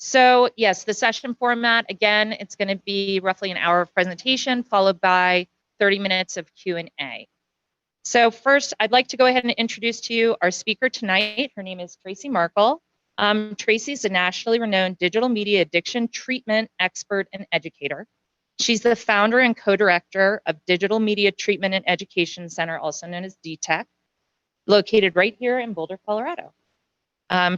So yes, the session format, again, it's going to be roughly an hour of presentation followed by 30 minutes of Q&A. So first, I'd like to go ahead and introduce to you our speaker tonight. Her name is Tracy Markle. Tracy's a nationally renowned digital media addiction treatment expert and educator. She's the founder and co-director of Digital Media Treatment and Education Center, also known as DTEC, located right here in Boulder, Colorado.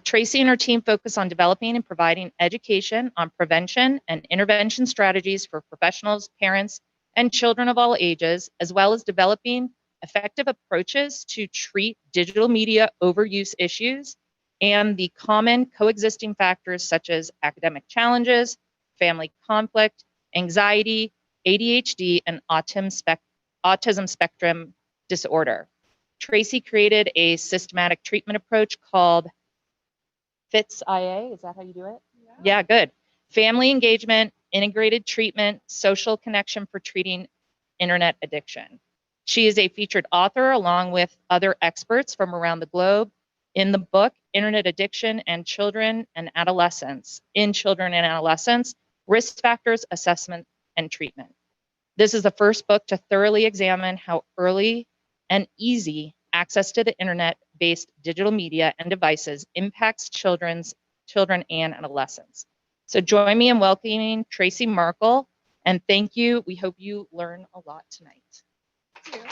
Tracy and her team focus on developing and providing education on prevention and intervention strategies for professionals, parents, and children of all ages, as well as developing effective approaches to treat digital media overuse issues and the common coexisting factors such as academic challenges, family conflict, anxiety, ADHD, and autism spectrum disorder. Tracy created a systematic treatment approach called FITS IA, is that how you do it? Yeah, good. Family engagement, integrated treatment, social connection for treating internet addiction. She is a featured author along with other experts from around the globe in the book, Internet Addiction and Children and Adolescents, in Children and Adolescents, Risk Factors, Assessment, and Treatment. This is the first book to thoroughly examine how early and easy access to the internet-based digital media and devices impacts children and adolescents. So join me in welcoming Tracy Markle, and thank you. We hope you learn a lot tonight. Thank you.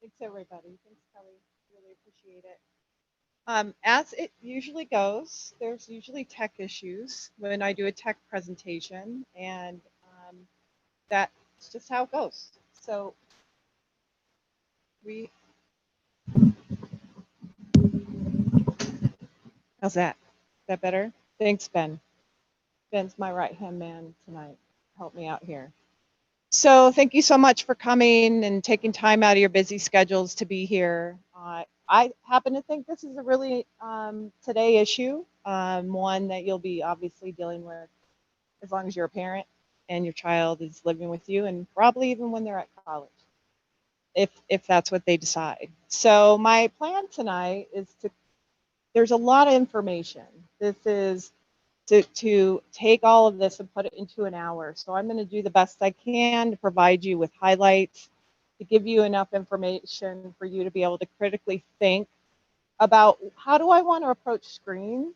Thanks, everybody. Thanks, Kelly. Really appreciate it. As it usually goes, there's usually tech issues when I do a tech presentation, and that's just how it goes. So how's that? Is that better? Thanks, Ben. Ben's my right-hand man tonight. Help me out here. So thank you so much for coming and taking time out of your busy schedules to be here. I happen to think this is a really today issue, one that you'll be obviously dealing with as long as you're a parent and your child is living with you, and probably even when they're at college, if that's what they decide. So my plan tonight is there's a lot of information. This is to take all of this and put it into an hour. So I'm going to do the best I can to provide you with highlights, to give you enough information for you to be able to critically think about how do I want to approach screens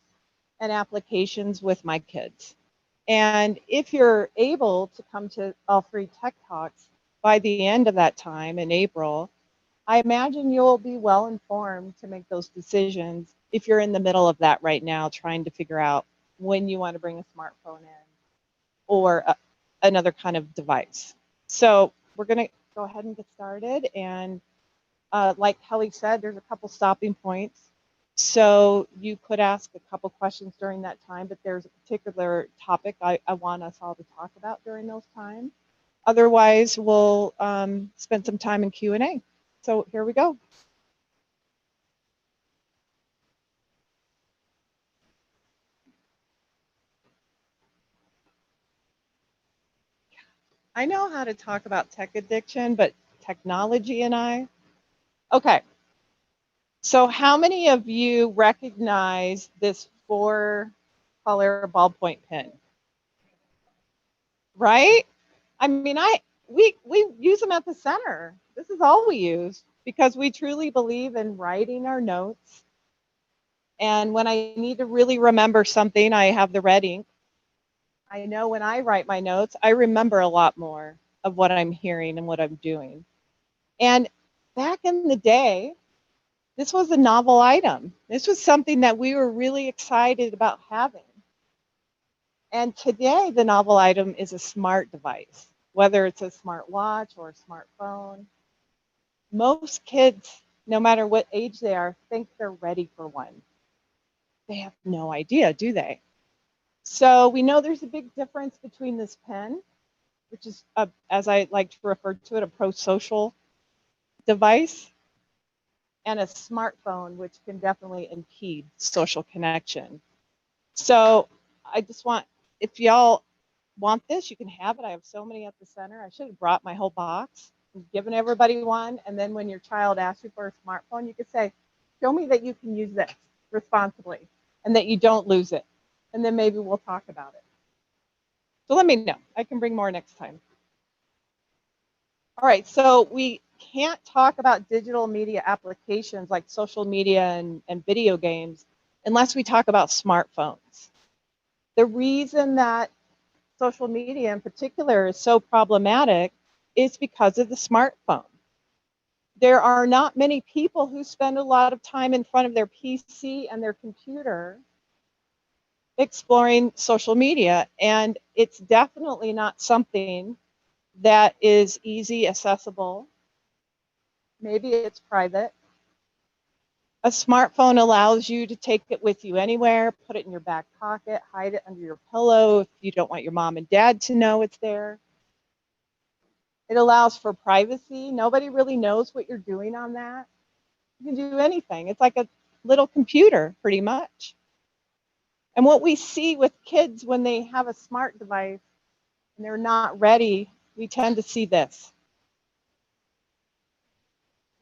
and applications with my kids. And if you're able to come to all 3 tech talks by the end of that time in April, I imagine you'll be well informed to make those decisions if you're in the middle of that right now, trying to figure out when you want to bring a smartphone in or another kind of device. So we're going to go ahead and get started. And like Kelly said, there's a couple stopping points. So you could ask a couple questions during that time, but there's a particular topic I want us all to talk about during those times. Otherwise, we'll spend some time in Q&A. So here we go. I know how to talk about tech addiction, but technology and I. Okay. So how many of you recognize this 4-color ballpoint pen? Right? I mean, we use them at the center. This is all we use because we truly believe in writing our notes. And when I need to really remember something, I have the red ink. I know when I write my notes, I remember a lot more of what I'm hearing and what I'm doing. And back in the day, this was a novel item. This was something that we were really excited about having. And today, the novel item is a smart device, whether it's a smart watch or a smartphone. Most kids, no matter what age they are, think they're ready for one. They have no idea, do they? So we know there's a big difference between this pen, which is, as I like to refer to it, a pro-social device, and a smartphone, which can definitely impede social connection. So I just want, if y'all want this, you can have it. I have so many at the center. I should have brought my whole box and given everybody one. And then when your child asks you for a smartphone, you could say, show me that you can use this. responsibly and that you don't lose it. And then maybe we'll talk about it. So let me know. I can bring more next time. All right, so we can't talk about digital media applications like social media and video games unless we talk about smartphones. The reason that social media in particular is so problematic is because of the smartphone. There are not many people who spend a lot of time in front of their PC and their computer exploring social media, and it's definitely not something that is easy, accessible. Maybe it's private. A smartphone allows you to take it with you anywhere, put it in your back pocket, hide it under your pillow if you don't want your mom and dad to know it's there. It allows for privacy. Nobody really knows what you're doing on that. You can do anything. It's like a little computer, pretty much. And what we see with kids when they have a smart device and they're not ready, we tend to see this.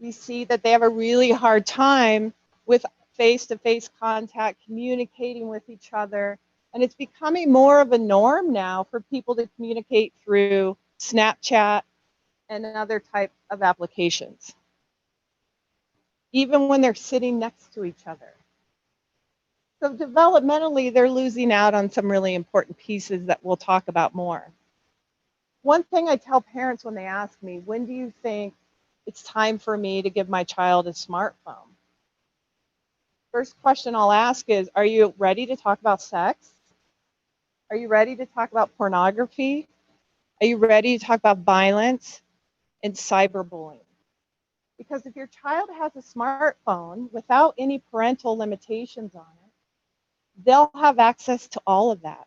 We see that they have a really hard time with face-to-face contact, communicating with each other. And it's becoming more of a norm now for people to communicate through Snapchat and other type of applications, even when they're sitting next to each other. So developmentally, they're losing out on some really important pieces that we'll talk about more. One thing I tell parents when they ask me, when do you think it's time for me to give my child a smartphone? First question I'll ask is, are you ready to talk about sex? Are you ready to talk about pornography? Are you ready to talk about violence and cyberbullying? Because if your child has a smartphone without any parental limitations on it, they'll have access to all of that.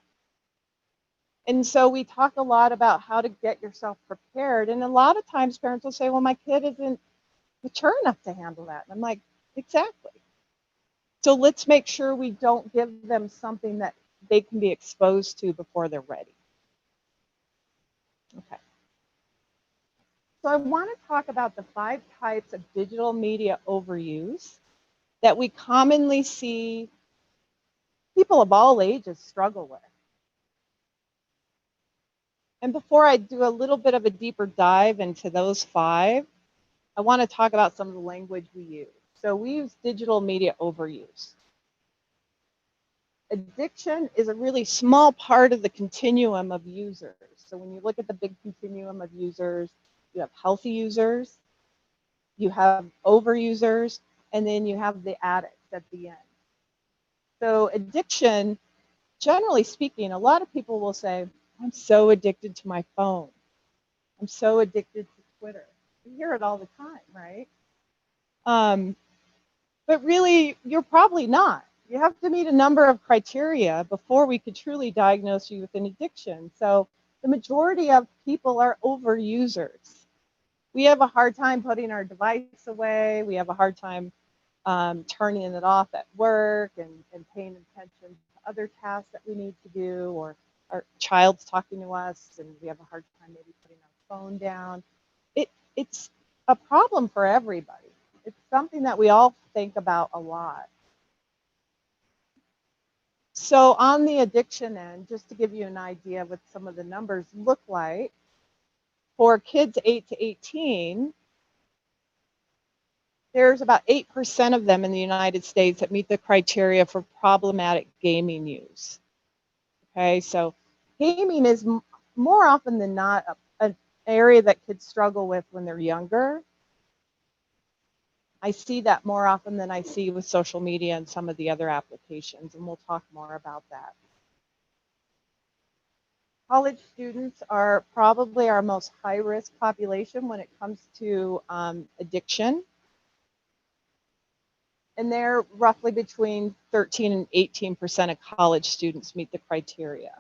And so we talk a lot about how to get yourself prepared. And a lot of times parents will say, well, my kid isn't mature enough to handle that. And I'm like, exactly. So let's make sure we don't give them something that they can be exposed to before they're ready. Okay. So I want to talk about the 5 types of digital media overuse that we commonly see people of all ages struggle with. And before I do a little bit of a deeper dive into those 5, I want to talk about some of the language we use. So we use digital media overuse. Addiction is a really small part of the continuum of users. So when you look at the big continuum of users, you have healthy users, you have overusers, and then you have the addicts at the end. So addiction, generally speaking, a lot of people will say, I'm so addicted to my phone. I'm so addicted to Twitter. You hear it all the time, right? But really, you're probably not. You have to meet a number of criteria before we could truly diagnose you with an addiction. So the majority of people are overusers. We have a hard time putting our device away. We have a hard time turning it off at work and paying attention to other tasks that we need to do, or our child's talking to us and we have a hard time maybe putting our phone down. It's a problem for everybody. It's something that we all think about a lot. So on the addiction end, just to give you an idea of what some of the numbers look like, for kids 8 to 18, there's about 8% of them in the United States that meet the criteria for problematic gaming use. Okay, so gaming is more often than not an area that kids struggle with when they're younger. I see that more often than I see with social media and some of the other applications, and we'll talk more about that. College students are probably our most high-risk population when it comes to addiction. And they're roughly between 13 and 18% of college students meet the criteria.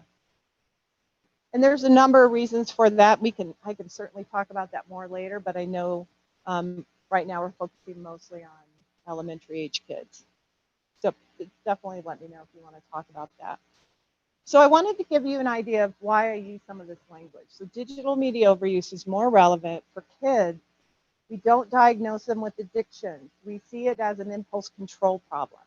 And there's a number of reasons for that. I can certainly talk about that more later, but I know right now we're focusing mostly on elementary age kids. So definitely let me know if you want to talk about that. So I wanted to give you an idea of why I use some of this language. So digital media overuse is more relevant for kids. We don't diagnose them with addiction. We see it as an impulse control problem.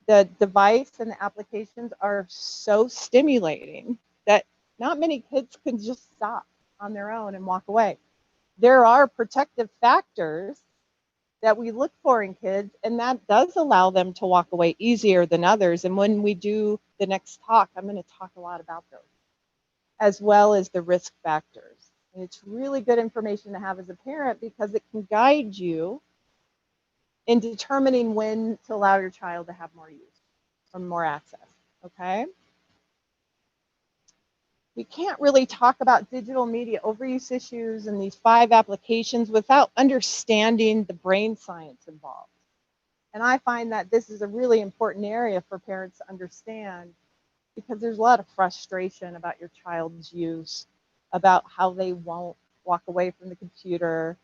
The device and the applications are so stimulating that not many kids can just stop on their own and walk away. There are protective factors that we look for in kids, and that does allow them to walk away easier than others. And when we do the next talk, I'm going to talk a lot about those, as well as the risk factors. And it's really good information to have as a parent because it can guide you in determining when to allow your child to have more use or more access, okay? We can't really talk about digital media overuse issues and these 5 applications without understanding the brain science involved. And I find that this is a really important area for parents to understand because there's a lot of frustration about your child's use, about how they won't walk away from the computer.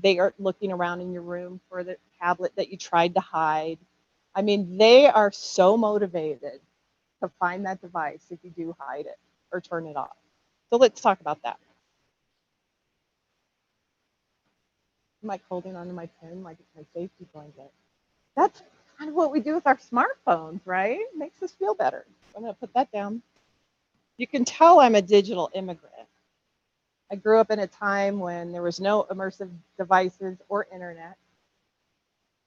They are looking around in your room for the tablet that you tried to hide. I mean, they are so motivated to find that device if you do hide it or turn it off. So let's talk about that. I'm like holding onto my pen like it's my safety blanket. That's kind of what we do with our smartphones, right? It makes us feel better. I'm going to put that down. You can tell I'm a digital immigrant. I grew up in a time when there was no immersive devices or internet.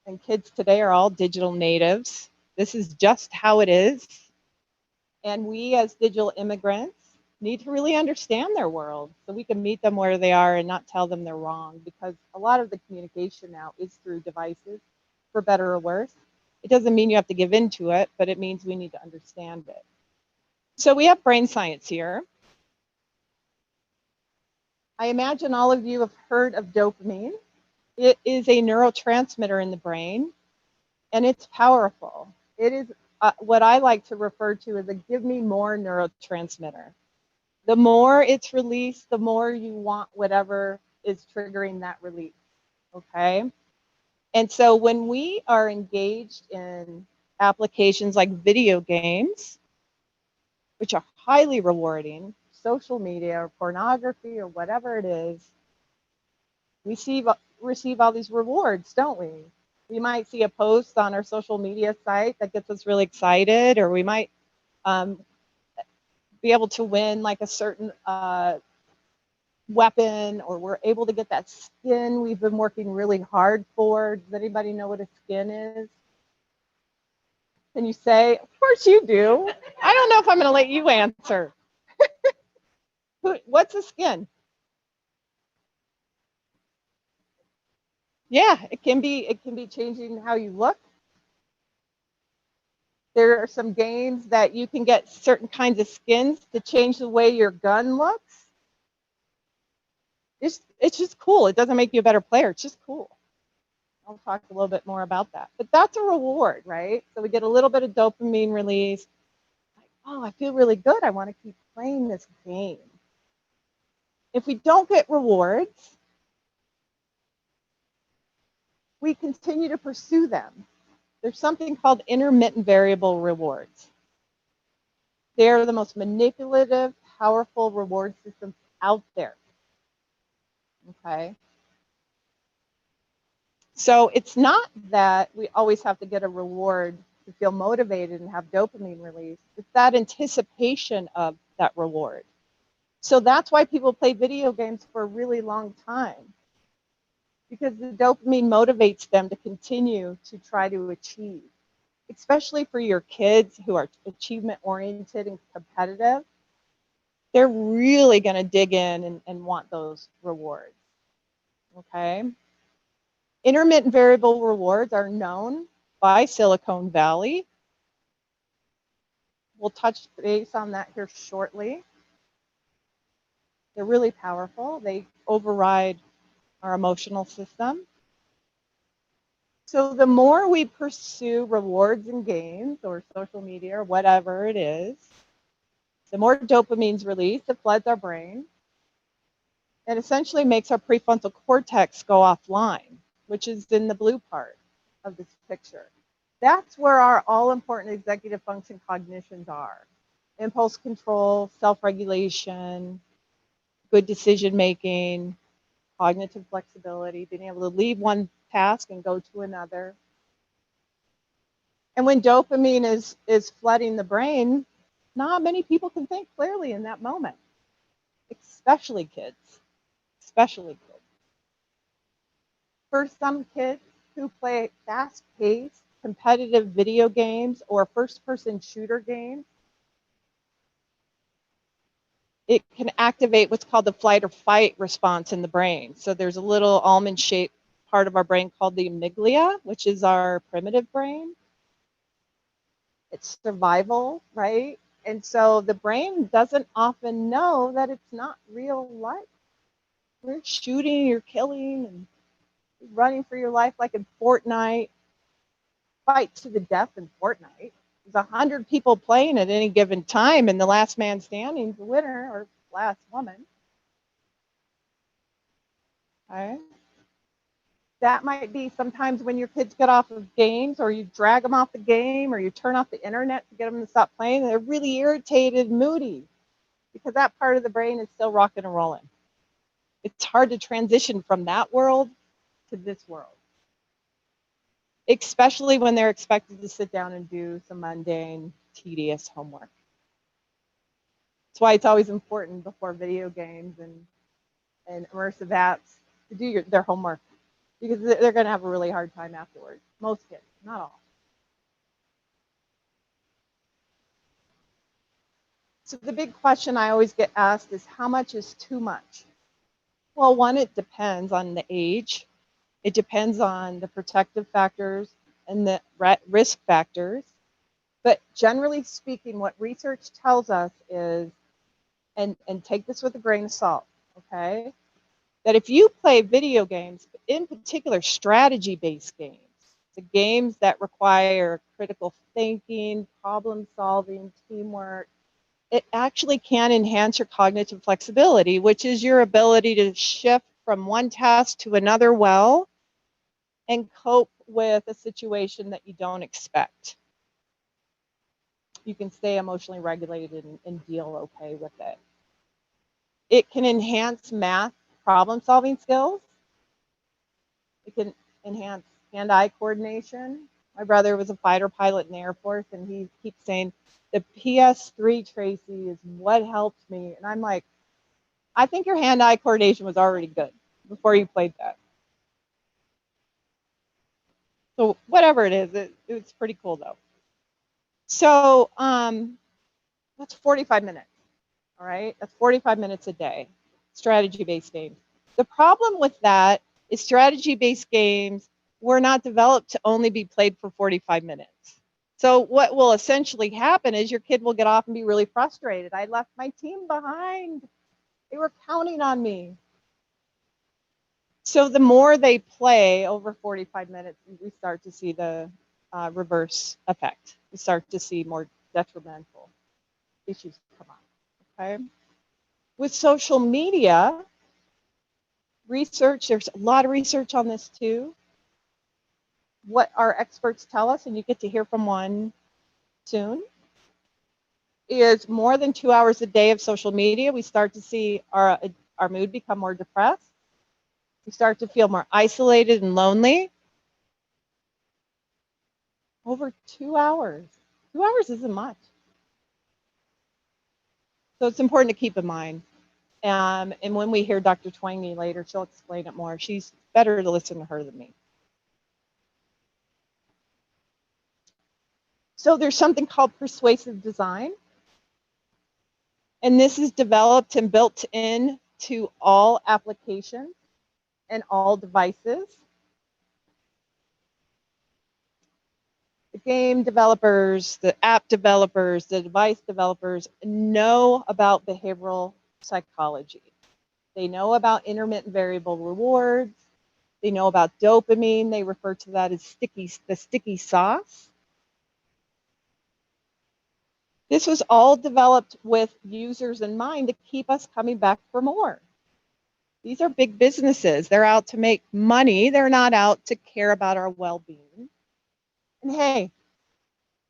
And kids today are all digital natives. This is just how it is. And we as digital immigrants need to really understand their world so we can meet them where they are and not tell them they're wrong, because a lot of the communication now is through devices, for better or worse. It doesn't mean you have to give in to it, but it means we need to understand it. So we have brain science here. I imagine all of you have heard of dopamine. It is a neurotransmitter in the brain, and it's powerful. It is what I like to refer to as a give me more neurotransmitter. The more it's released, the more you want whatever is triggering that release, okay? And so when we are engaged in applications like video games, which are highly rewarding, social media or pornography or whatever it is, we receive all these rewards, don't we? We might see a post on our social media site that gets us really excited, or we might be able to win like a certain weapon, or we're able to get that skin we've been working really hard for. Does anybody know what a skin is? Can you say? Of course you do. I don't know if I'm going to let you answer. What's a skin? Yeah, it can be changing how you look. There are some games that you can get certain kinds of skins to change the way your gun looks. It's just cool. It doesn't make you a better player. It's just cool. I'll talk a little bit more about that. But that's a reward, right? So we get a little bit of dopamine release. Like, oh, I feel really good. I want to keep playing this game. If we don't get rewards, we continue to pursue them. There's something called intermittent variable rewards. They're the most manipulative, powerful reward systems out there. Okay. So it's not that we always have to get a reward to feel motivated and have dopamine release. It's that anticipation of that reward. So that's why people play video games for a really long time, because the dopamine motivates them to continue to try to achieve, especially for your kids who are achievement oriented and competitive. They're really going to dig in and want those rewards. Okay. Intermittent variable rewards are known by Silicon Valley. We'll touch base on that here shortly. They're really powerful. They override our emotional system. So the more we pursue rewards in games or social media or whatever it is, the more dopamine's released. It floods our brain. It essentially makes our prefrontal cortex go offline, which is in the blue part of this picture. That's where our all-important executive function cognitions are. Impulse control, self-regulation, good decision-making, cognitive flexibility, being able to leave one task and go to another. And when dopamine is flooding the brain, not many people can think clearly in that moment, especially kids, especially kids. For some kids who play fast-paced, competitive video games or first-person shooter games, it can activate what's called the flight or fight response in the brain. So there's a little almond-shaped part of our brain called the amygdala, which is our primitive brain. It's survival, right? And so the brain doesn't often know that it's not real life. You're shooting, you're killing, and running for your life like in Fortnite. Fight to the death in Fortnite. There's 100 people playing at any given time, and the last man standing is the winner, or last woman. Okay? That might be sometimes when your kids get off of games, or you drag them off the game, or you turn off the internet to get them to stop playing. They're really irritated, moody, because that part of the brain is still rocking and rolling. It's hard to transition from that world to this world, especially when they're expected to sit down and do some mundane, tedious homework. That's why it's always important before video games and immersive apps to do their homework, because they're going to have a really hard time afterwards. Most kids, not all. So the big question I always get asked is, how much is too much? Well, one, it depends on the age. It depends on the protective factors and the risk factors. But generally speaking, what research tells us is, and take this with a grain of salt, okay, that if you play video games, in particular strategy-based games, the games that require critical thinking, problem solving, teamwork, it actually can enhance your cognitive flexibility, which is your ability to shift from one task to another well and cope with a situation that you don't expect. You can stay emotionally regulated and deal okay with it. It can enhance math problem solving skills. It can enhance hand-eye coordination. My brother was a fighter pilot in the Air Force, and he keeps saying, the PS3, Tracy, is what helped me. And I'm like, I think your hand-eye coordination was already good before you played that. So whatever it is, it's pretty cool though. So that's 45 minutes, all right? That's 45 minutes a day, strategy-based games. The problem with that is strategy-based games were not developed to only be played for 45 minutes. So what will essentially happen is your kid will get off and be really frustrated. I left my team behind. They were counting on me. So the more they play over 45 minutes, we start to see the reverse effect. We start to see more detrimental issues come up, okay? With social media, research, there's a lot of research on this too. What our experts tell us, and you get to hear from one soon, is more than 2 hours a day of social media, we start to see our mood become more depressed. We start to feel more isolated and lonely. Over 2 hours. 2 hours isn't much. So it's important to keep in mind. And when we hear Dr. Twangy later, she'll explain it more. She's better to listen to her than me. So there's something called persuasive design. And this is developed and built into all applications and all devices. The game developers, the app developers, the device developers know about behavioral psychology. They know about intermittent variable rewards. They know about dopamine. They refer to that as the sticky sauce. This was all developed with users in mind to keep us coming back for more. These are big businesses. They're out to make money. They're not out to care about our well-being. And hey,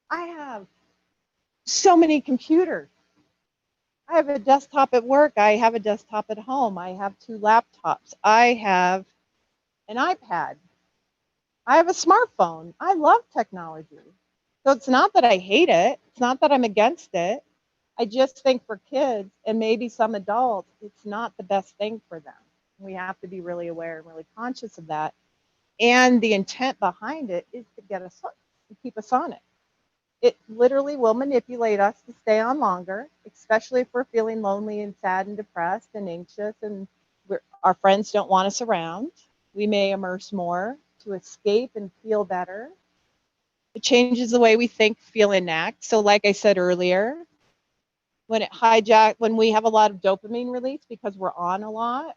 I have so many computers. I have a desktop at work. I have a desktop at home. I have 2 laptops. I have an iPad. I have a smartphone. I love technology. So it's not that I hate it. It's not that I'm against it. I just think for kids and maybe some adults, it's not the best thing for them. We have to be really aware and really conscious of that. And the intent behind it is to get us hooked and keep us on it. It literally will manipulate us to stay on longer, especially if we're feeling lonely and sad and depressed and anxious and our friends don't want us around. We may immerse more to escape and feel better. It changes the way we think, feel, and act. So, like I said earlier, when we have a lot of dopamine release because we're on a lot,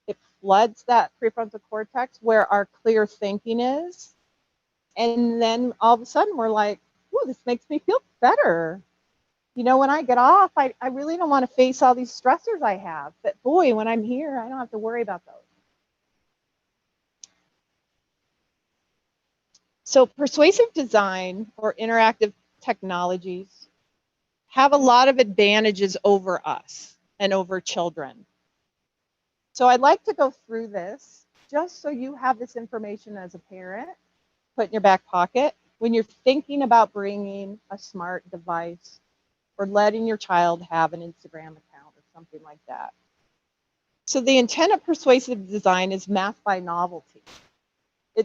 it floods that prefrontal cortex where our clear thinking is. And then all of a sudden we're like, "Ooh, this makes me feel better. You know, when I get off, I really don't want to face all these stressors I have. But boy, when I'm here, I don't have to worry about those." So persuasive design or interactive technologies have a lot of advantages over us and over children. So I'd like to go through this just so you have this information as a parent, put in your back pocket when you're thinking about bringing a smart device or letting your child have an Instagram account or something like that. So the intent of persuasive design is math by novelty.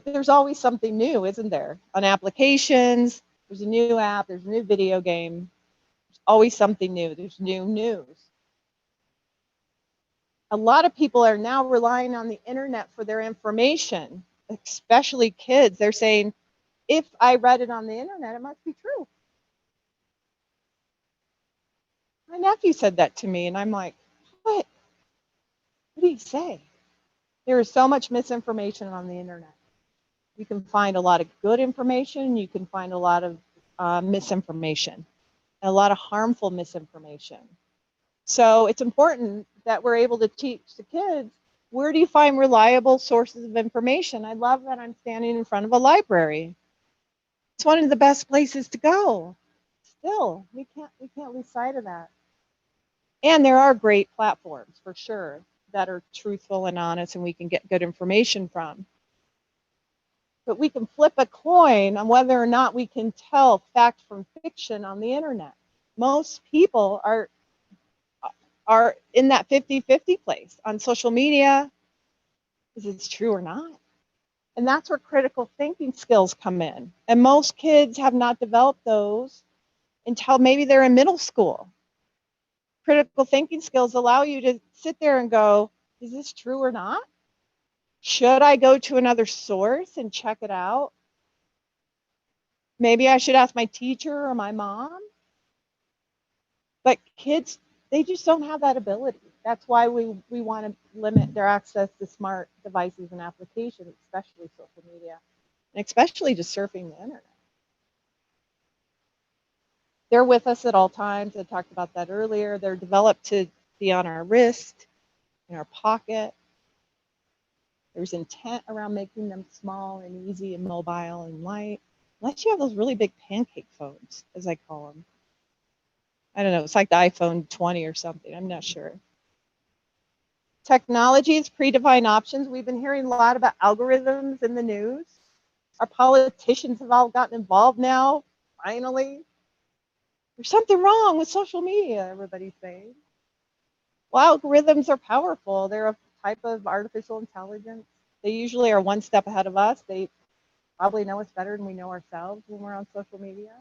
There's always something new, isn't there? On applications, there's a new app, there's a new video game, there's always something new, there's new news. A lot of people are now relying on the internet for their information, especially kids. They're saying, if I read it on the internet, it must be true. My nephew said that to me, and I'm like, what? What do you say? There is so much misinformation on the internet. You can find a lot of good information. You can find a lot of misinformation, a lot of harmful misinformation. So it's important that we're able to teach the kids, where do you find reliable sources of information? I love that I'm standing in front of a library. It's one of the best places to go. Still, we can't lose sight of that. And there are great platforms for sure that are truthful and honest and we can get good information from. But we can flip a coin on whether or not we can tell fact from fiction on the internet. Most people are in that 50-50 place on social media. Is it true or not? And that's where critical thinking skills come in. And most kids have not developed those until maybe they're in middle school. Critical thinking skills allow you to sit there and go, is this true or not? Should I go to another source and check it out? Maybe I should ask my teacher or my mom. But kids, they just don't have that ability. That's why we want to limit their access to smart devices and applications, especially social media, and especially just surfing the internet. They're with us at all times. I talked about that earlier. They're developed to be on our wrist, in our pocket. There's intent around making them small and easy and mobile and light. Unless you have those really big pancake phones, as I call them. I don't know, it's like the iPhone 20 or something. I'm not sure. Technology is predefined options. We've been hearing a lot about algorithms in the news. Our politicians have all gotten involved now, finally. There's something wrong with social media, everybody's saying. Well, algorithms are powerful. They're a type of artificial intelligence. They usually are one step ahead of us. They probably know us better than we know ourselves when we're on social media,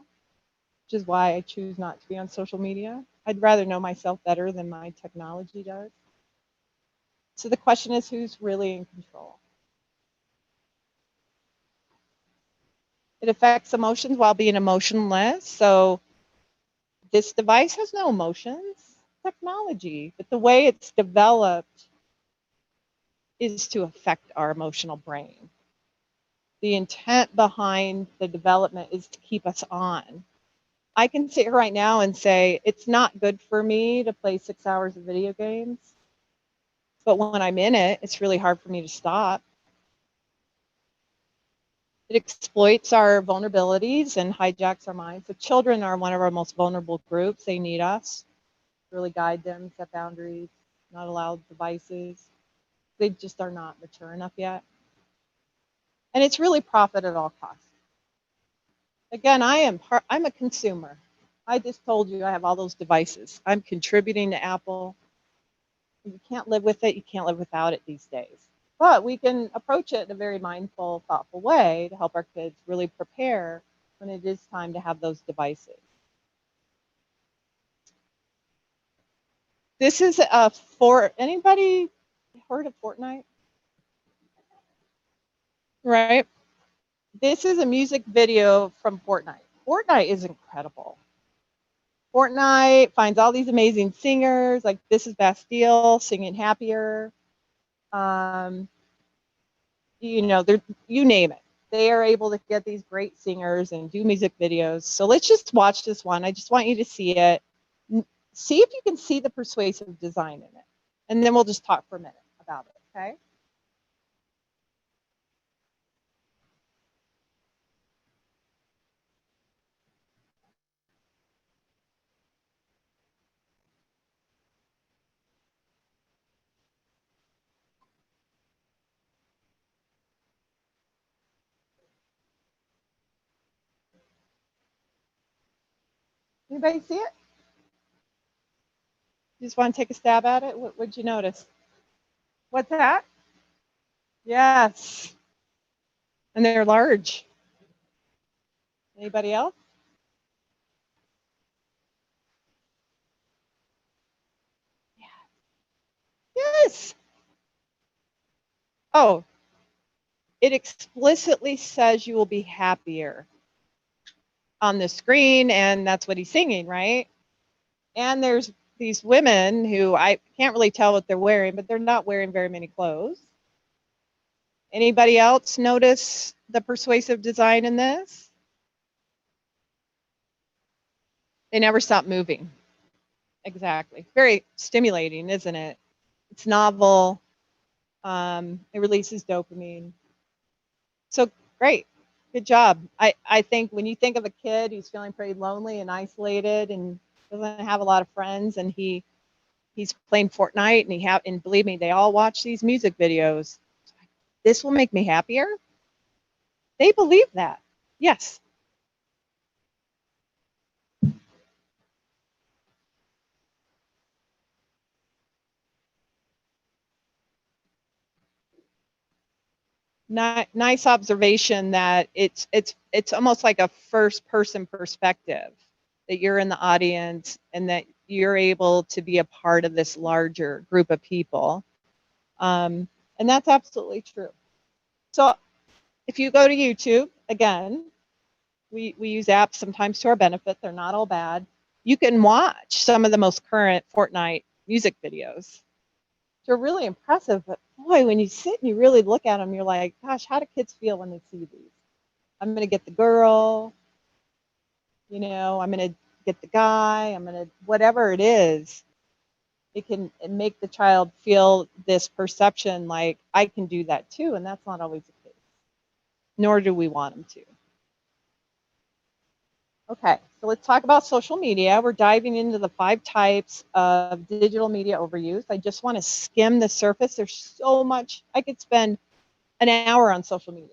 which is why I choose not to be on social media. I'd rather know myself better than my technology does. So the question is, who's really in control? It affects emotions while being emotionless. So this device has no emotions, technology, but the way it's developed is to affect our emotional brain. The intent behind the development is to keep us on. I can sit here right now and say, it's not good for me to play 6 hours of video games, but when I'm in it, it's really hard for me to stop. It exploits our vulnerabilities and hijacks our minds. So children are one of our most vulnerable groups. They need us to really guide them, set boundaries, not allow devices. They just are not mature enough yet. And it's really profit at all costs. Again, I'm a consumer. I just told you I have all those devices. I'm contributing to Apple. You can't live with it. You can't live without it these days. But we can approach it in a very mindful, thoughtful way to help our kids really prepare when it is time to have those devices. This is anybody heard of Fortnite? Right? This is a music video from Fortnite. Fortnite is incredible. Fortnite finds all these amazing singers, like this is Bastille singing Happier. Um, you name it. They are able to get these great singers and do music videos. So let's just watch this one. I just want you to see it. See if you can see the persuasive design in it. And then we'll just talk for a minute about it, okay? Anybody see it? You just want to take a stab at it? What'd you notice? What's that? Yes. And they're large. Anybody else? Yes. Oh, it explicitly says you will be happier on the screen, and that's what he's singing, right? And there's these women who I can't really tell what they're wearing, but they're not wearing very many clothes. Anybody else notice the persuasive design in this? They never stop moving. Exactly. Very stimulating, isn't it? It's novel. It releases dopamine. So great. Good job. I think when you think of a kid who's feeling pretty lonely and isolated and doesn't have a lot of friends, and he's playing Fortnite, and believe me, they all watch these music videos. This will make me happier. They believe that. Yes. Nice observation that it's almost like a first person perspective, that you're in the audience and that you're able to be a part of this larger group of people. And that's absolutely true. So if you go to YouTube, again, we use apps sometimes to our benefit. They're not all bad. You can watch some of the most current Fortnite music videos. They're really impressive, but boy, when you sit and you really look at them, you're like, gosh, how do kids feel when they see these? I'm going to get the girl, I'm going to get the guy, I'm going to, whatever it is, it can make the child feel this perception like I can do that too. And that's not always the case, nor do we want them to. Okay, so let's talk about social media. We're diving into the 5 types of digital media overuse. I just want to skim the surface. There's so much. I could spend an hour on social media.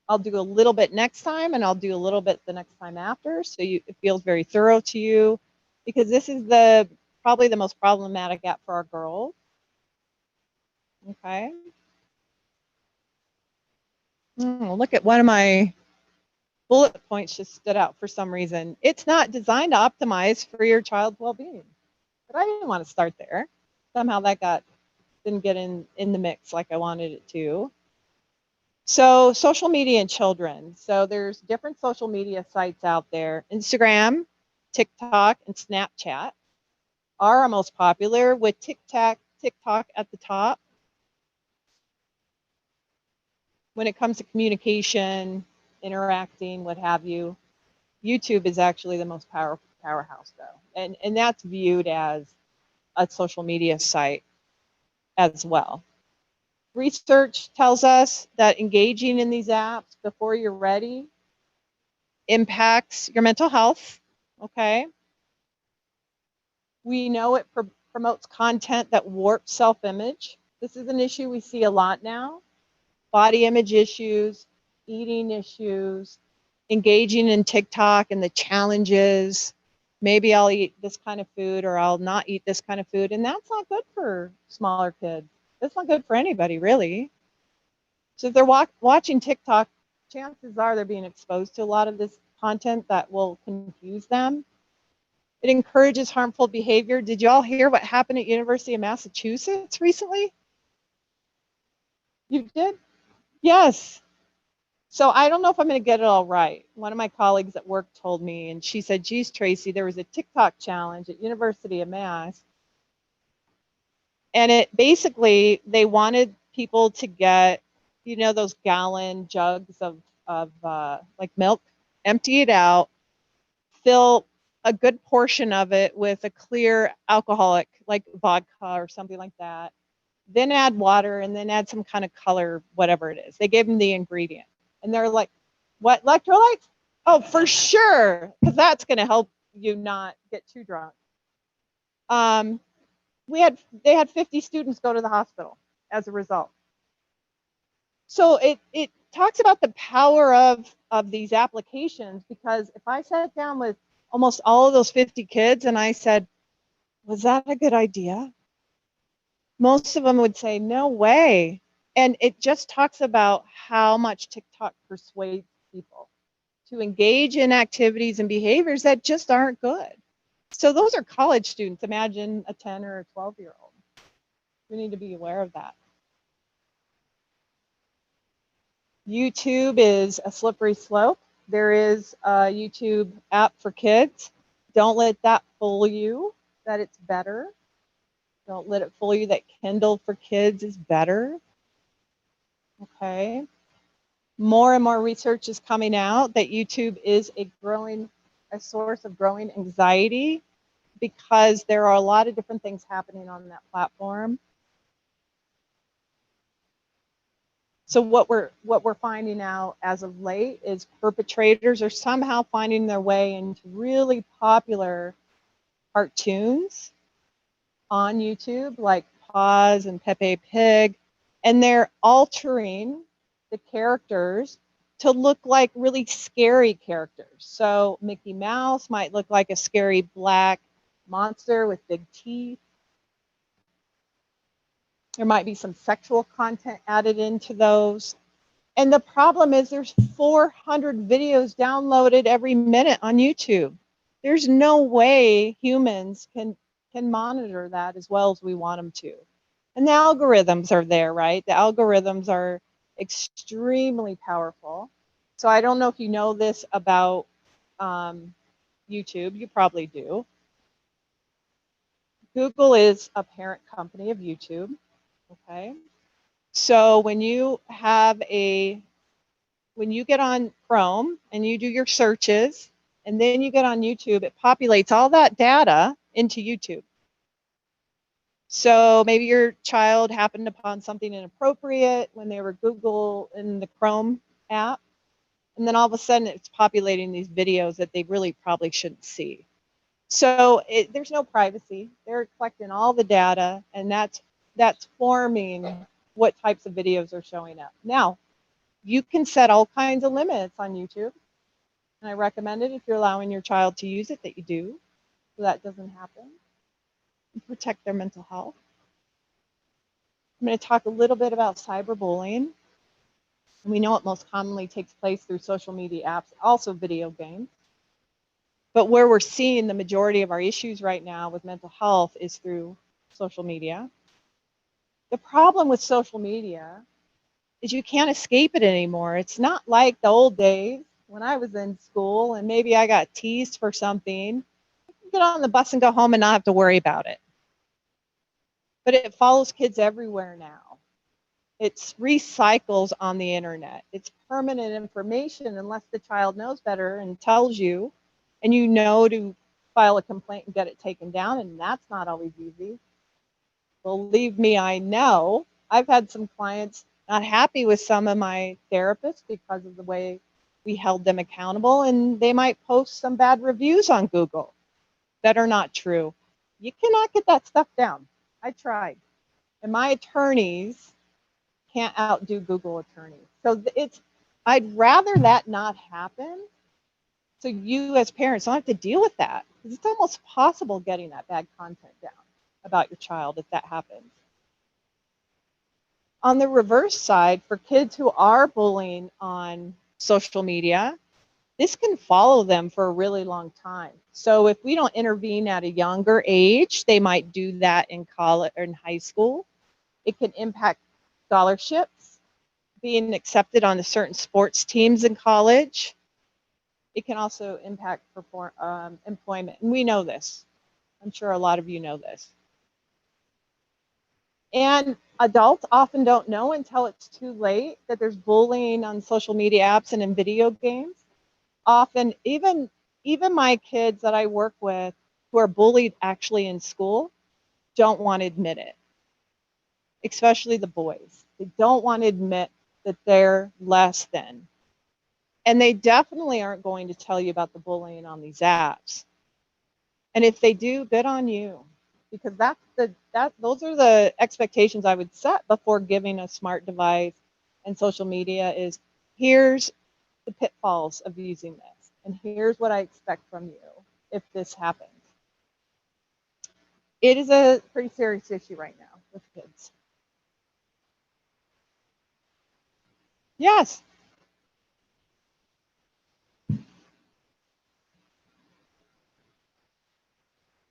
I'll do a little bit next time, and I'll do a little bit the next time after, so it feels very thorough to you, because this is probably the most problematic app for our girls. Okay. Look at one of my bullet points just stood out for some reason. It's not designed to optimize for your child's well-being. But I didn't want to start there. Somehow that didn't get in the mix like I wanted it to. So social media and children. So there's different social media sites out there. Instagram, TikTok, and Snapchat are our most popular, with TikTok at the top. When it comes to communication, interacting, what have you, YouTube is actually the most powerhouse though. And that's viewed as a social media site as well. Research tells us that engaging in these apps before you're ready impacts your mental health. Okay. We know it promotes content that warps self-image. This is an issue we see a lot now. Body image issues, eating issues, engaging in TikTok and the challenges. Maybe I'll eat this kind of food or I'll not eat this kind of food. And that's not good for smaller kids. That's not good for anybody, really. So if they're watching TikTok, chances are they're being exposed to a lot of this content that will confuse them. It encourages harmful behavior. Did you all hear what happened at University of Massachusetts recently? You did? Yes. So I don't know if I'm going to get it all right. One of my colleagues at work told me, and she said, geez, Tracy, there was a TikTok challenge at University of Mass. And it basically, they wanted people to get, you know, those gallon jugs of like milk, empty it out, fill a good portion of it with a clear alcoholic, like vodka or something like that. Then add water and then add some kind of color, whatever it is. They gave them the ingredient. And they're like, what, electrolytes? Oh, for sure, because that's going to help you not get too drunk. They had 50 students go to the hospital as a result. So it talks about the power of these applications, because if I sat down with almost all of those 50 kids and I said, was that a good idea? Most of them would say, no way. And it just talks about how much TikTok persuades people to engage in activities and behaviors that just aren't good. So those are college students. Imagine a 10 or a 12-year-old. We need to be aware of that. YouTube is a slippery slope. There is a YouTube app for kids. Don't let that fool you that it's better. Don't let it fool you that Kindle for kids is better. Okay. More and more research is coming out that YouTube is a source of growing anxiety, because there are a lot of different things happening on that platform. So what we're finding out as of late is perpetrators are somehow finding their way into really popular cartoons on YouTube, like Paws and Pepe Pig, and they're altering the characters to look like really scary characters. So Mickey Mouse might look like a scary black monster with big teeth. There might be some sexual content added into those. And the problem is there's 400 videos downloaded every minute on YouTube. There's no way humans can monitor that as well as we want them to. And the algorithms are there, right? The algorithms are extremely powerful. So I don't know if you know this about YouTube. You probably do. Google is a parent company of YouTube. Okay. So when you get on Chrome and you do your searches and then you get on YouTube, it populates all that data into YouTube. So maybe your child happened upon something inappropriate when they were Google in the Chrome app, and then all of a sudden it's populating these videos that they really probably shouldn't see. So there's no privacy. They're collecting all the data, and that's forming what types of videos are showing up. Now, you can set all kinds of limits on YouTube, and I recommend it if you're allowing your child to use it, that you do, so that doesn't happen. And protect their mental health. I'm going to talk a little bit about cyberbullying. And we know it most commonly takes place through social media apps, also video games. But where we're seeing the majority of our issues right now with mental health is through social media. The problem with social media is you can't escape it anymore. It's not like the old days when I was in school and maybe I got teased for something. I can get on the bus and go home and not have to worry about it. But it follows kids everywhere now. It recycles on the internet. It's permanent information unless the child knows better and tells you, and you know to file a complaint and get it taken down, and that's not always easy. Believe me, I know. I've had some clients not happy with some of my therapists because of the way we held them accountable, and they might post some bad reviews on Google that are not true. You cannot get that stuff down. I tried. And my attorneys can't outdo Google attorneys. So I'd rather that not happen So you as parents don't have to deal with that, because it's almost possible getting that bad content down about your child if that happens. On the reverse side, for kids who are bullying on social media, this can follow them for a really long time. So if we don't intervene at a younger age, they might do that in college or in high school. It can impact scholarships, being accepted on the certain sports teams in college. It can also impact employment. And we know this. I'm sure a lot of you know this. And adults often don't know until it's too late that there's bullying on social media apps and in video games. Often, even my kids that I work with who are bullied actually in school don't want to admit it, especially the boys. They don't want to admit that they're less than. And they definitely aren't going to tell you about the bullying on these apps. And if they do, good on you, because those are the expectations I would set before giving a smart device and social media is, here's the pitfalls of using this, and here's what I expect from you if this happens. It is a pretty serious issue right now with kids. Yes.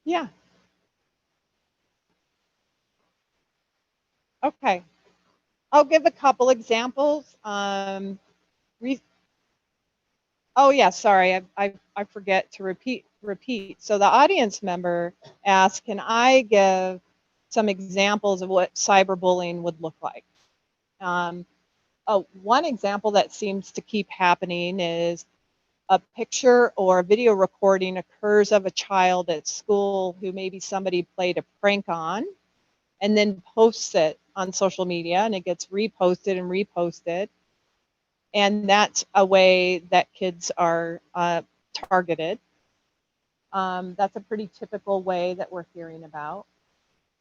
Yeah. Okay. I'll give a couple examples. Oh yeah, sorry, I forget to repeat. So the audience member asked, can I give some examples of what cyberbullying would look like? One example that seems to keep happening is a picture or a video recording occurs of a child at school who maybe somebody played a prank on and then posts it on social media, and it gets reposted and reposted. And that's a way that kids are targeted. That's a pretty typical way that we're hearing about.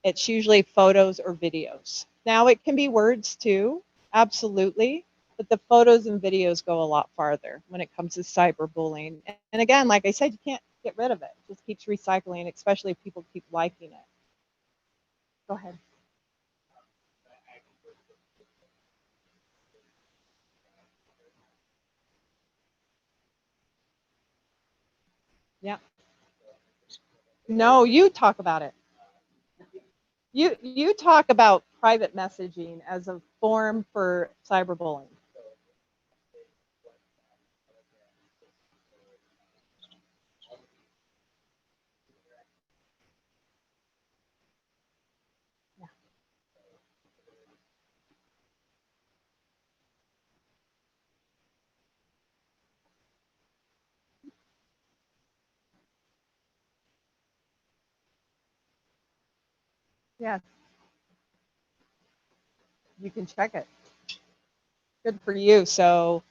It's usually photos or videos. Now it can be words too, absolutely, but the photos and videos go a lot farther when it comes to cyberbullying. And again, like I said, you can't get rid of it. It just keeps recycling, especially if people keep liking it. Go ahead. Yeah. No, you talk about it. You talk about private messaging as a form for cyberbullying. Yeah. Yes, you can check it. Good for you. So,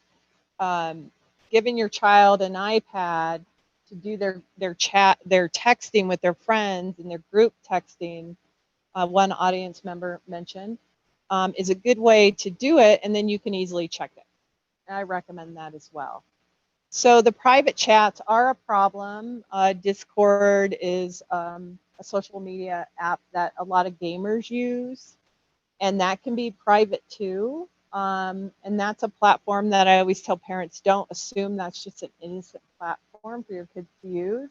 um, giving your child an iPad to do their texting with their friends and their group texting, one audience member mentioned, is a good way to do it, and then you can easily check it. And I recommend that as well. So the private chats are a problem. Discord is a social media app that a lot of gamers use, and that can be private too. And that's a platform that I always tell parents, don't assume that's just an innocent platform for your kids to use.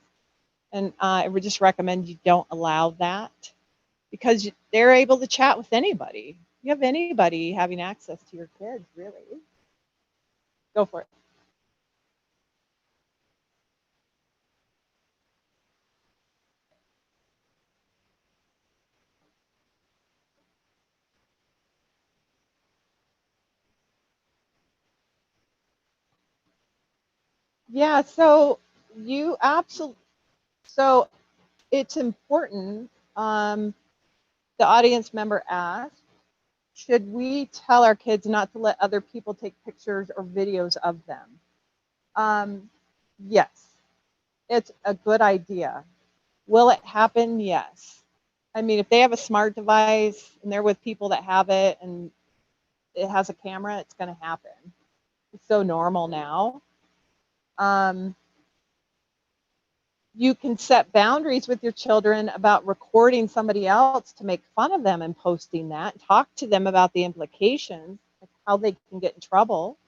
And I would just recommend you don't allow that, because they're able to chat with anybody. You have anybody having access to your kids, really. Go for it. Yeah, so you absolutely, so it's important. The audience member asked, should we tell our kids not to let other people take pictures or videos of them? Yes, it's a good idea. Will it happen? Yes. I mean, if they have a smart device and they're with people that have it and it has a camera, it's going to happen. It's so normal now. Um, You can set boundaries with your children about recording somebody else to make fun of them and posting that. Talk to them about the implications, like how they can get in trouble.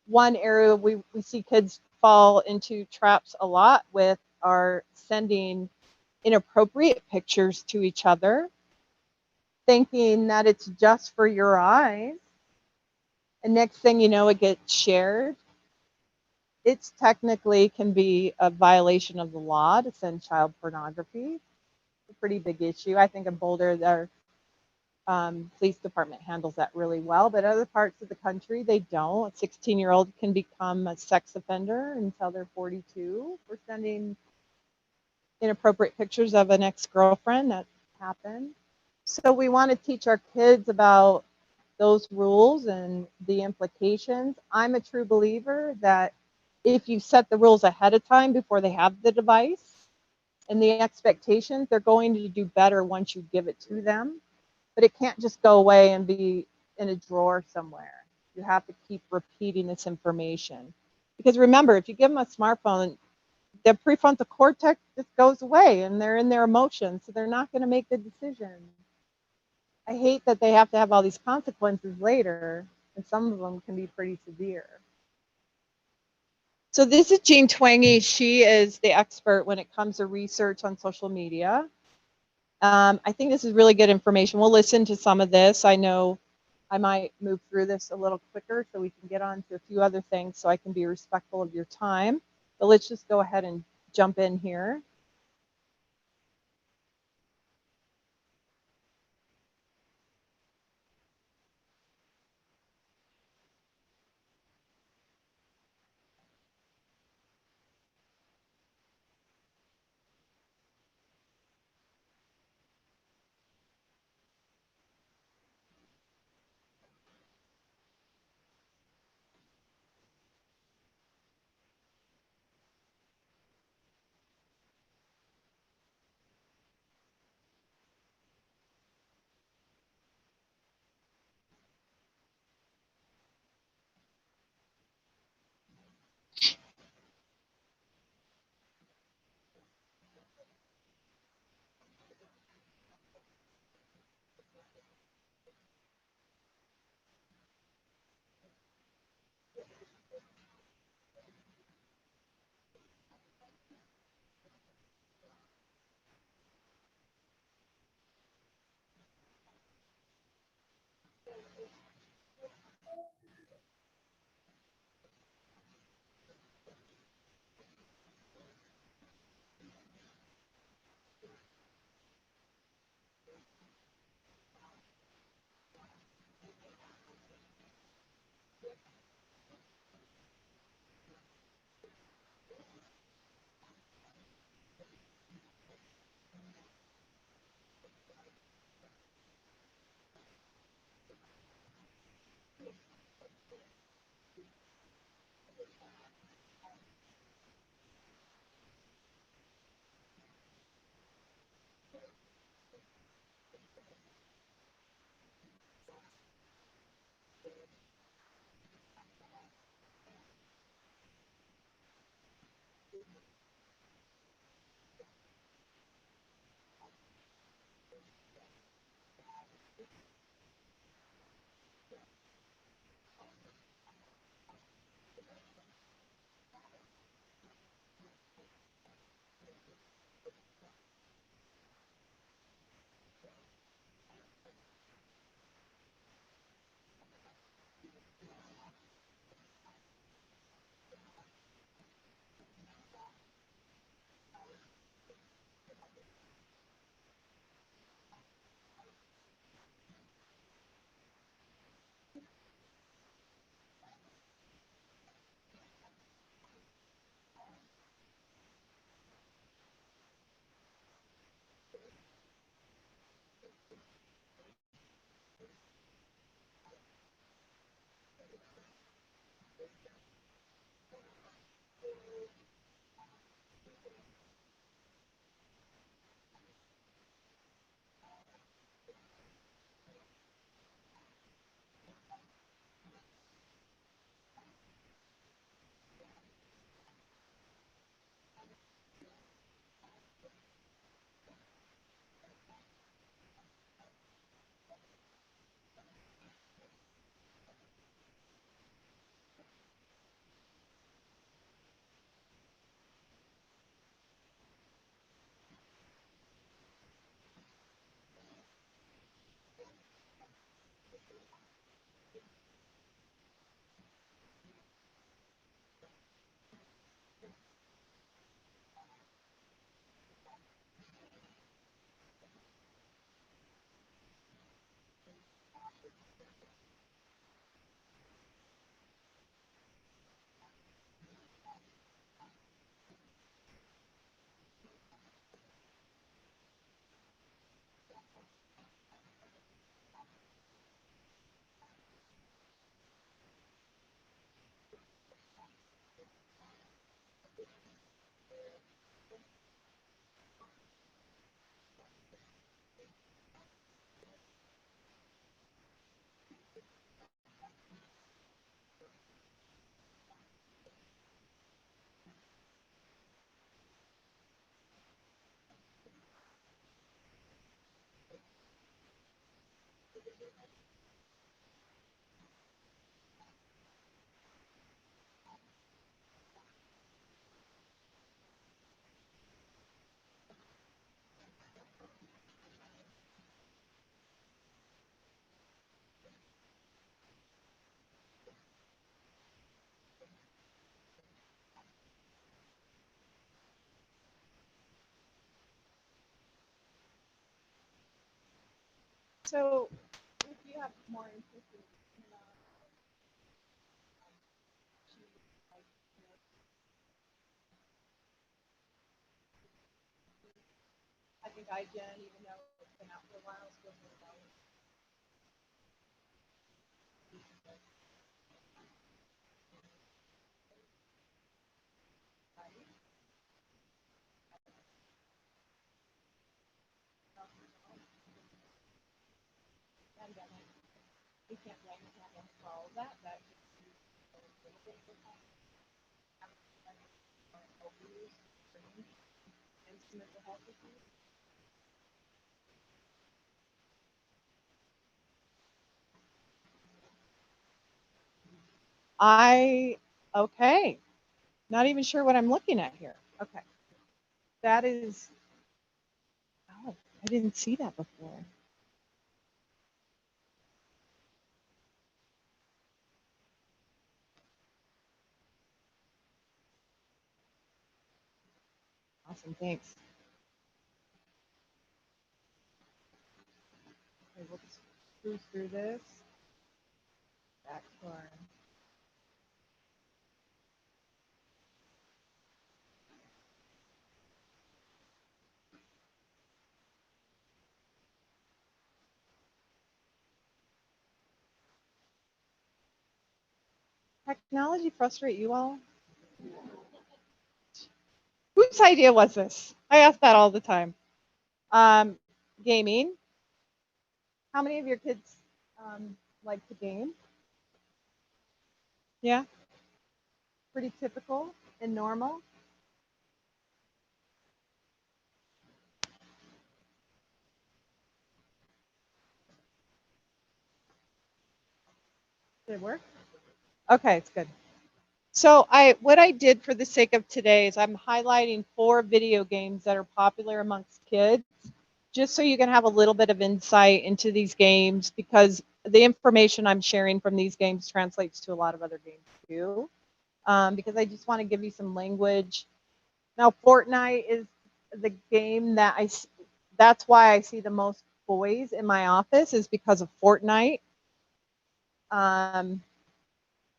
One area we see kids fall into traps a lot with are sending inappropriate pictures to each other, thinking that it's just for your eyes. And next thing you know, it gets shared. It's technically can be a violation of the law to send child pornography. It's a pretty big issue. I think in Boulder, their police department handles that really well, but other parts of the country, they don't. A 16-year-old can become a sex offender until they're 42 for sending inappropriate pictures of an ex-girlfriend. That happened. So we want to teach our kids about those rules and the implications. I'm a true believer that if you set the rules ahead of time before they have the device and the expectations, they're going to do better once you give it to them. But it can't just go away and be in a drawer somewhere. You have to keep repeating this information. Because remember, if you give them a smartphone, the prefrontal cortex just goes away and they're in their emotions, so they're not going to make the decision. I hate that they have to have all these consequences later, and some of them can be pretty severe. So this is Jean Twangy. She is the expert when it comes to research on social media. I think this is really good information. We'll listen to some of this. I know I might move through this a little quicker so we can get on to a few other things so I can be respectful of your time. But let's just go ahead and jump in here. So if you have more interest in I think IGN, even though it's been out for a while, still really well. Pandemic. We can't blame them for all of that. That just a little bit of time. Overuse, mental health issues. Okay. Not even sure what I'm looking at here. Okay. That is, oh, I didn't see that before. Awesome, thanks. Okay, we'll just cruise through this. Back to our technology frustrate you all? Whose idea was this? I ask that all the time. Gaming. How many of your kids like to game? Yeah, pretty typical and normal. Did it work? Okay, it's good. So what I did for the sake of today is I'm highlighting 4 video games that are popular amongst kids, just so you can have a little bit of insight into these games, because the information I'm sharing from these games translates to a lot of other games too. Because I just want to give you some language. Now, Fortnite is the game that's why I see the most boys in my office, is because of Fortnite.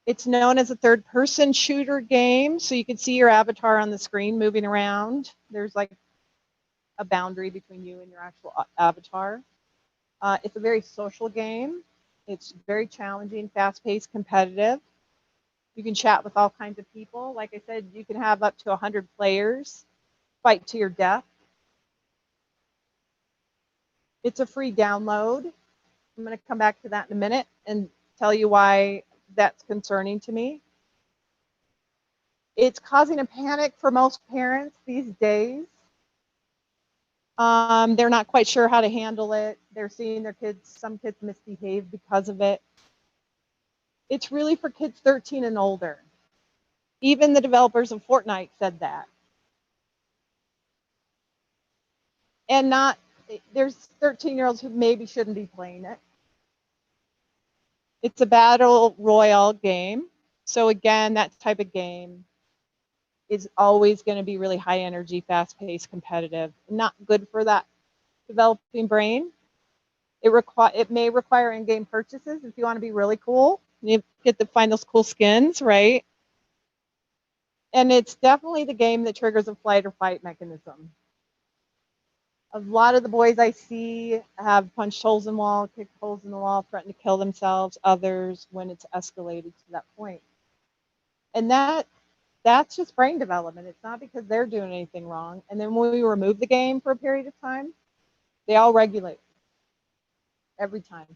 It's known as a third-person shooter game, so you can see your avatar on the screen moving around. There's like a boundary between you and your actual avatar. It's a very social game. It's very challenging, fast-paced, competitive. You can chat with all kinds of people. Like I said, you can have up to 100 players, fight to your death. It's a free download. I'm going to come back to that in a minute and tell you why that's concerning to me. It's causing a panic for most parents these days. They're not quite sure how to handle it. They're seeing some kids misbehave because of it. It's really for kids 13 and older. Even the developers of Fortnite said that. And there's 13-year-olds who maybe shouldn't be playing it. It's a battle royale game. So again, that type of game is always going to be really high energy, fast paced, competitive, not good for that developing brain. It may require in-game purchases if you want to be really cool. You get to find those cool skins, right? And it's definitely the game that triggers a flight or fight mechanism. A lot of the boys I see have punched holes in the wall, kicked holes in the wall, threatened to kill themselves, others when it's escalated to that point. And that's just brain development. It's not because they're doing anything wrong. And then when we remove the game for a period of time, they all regulate every time.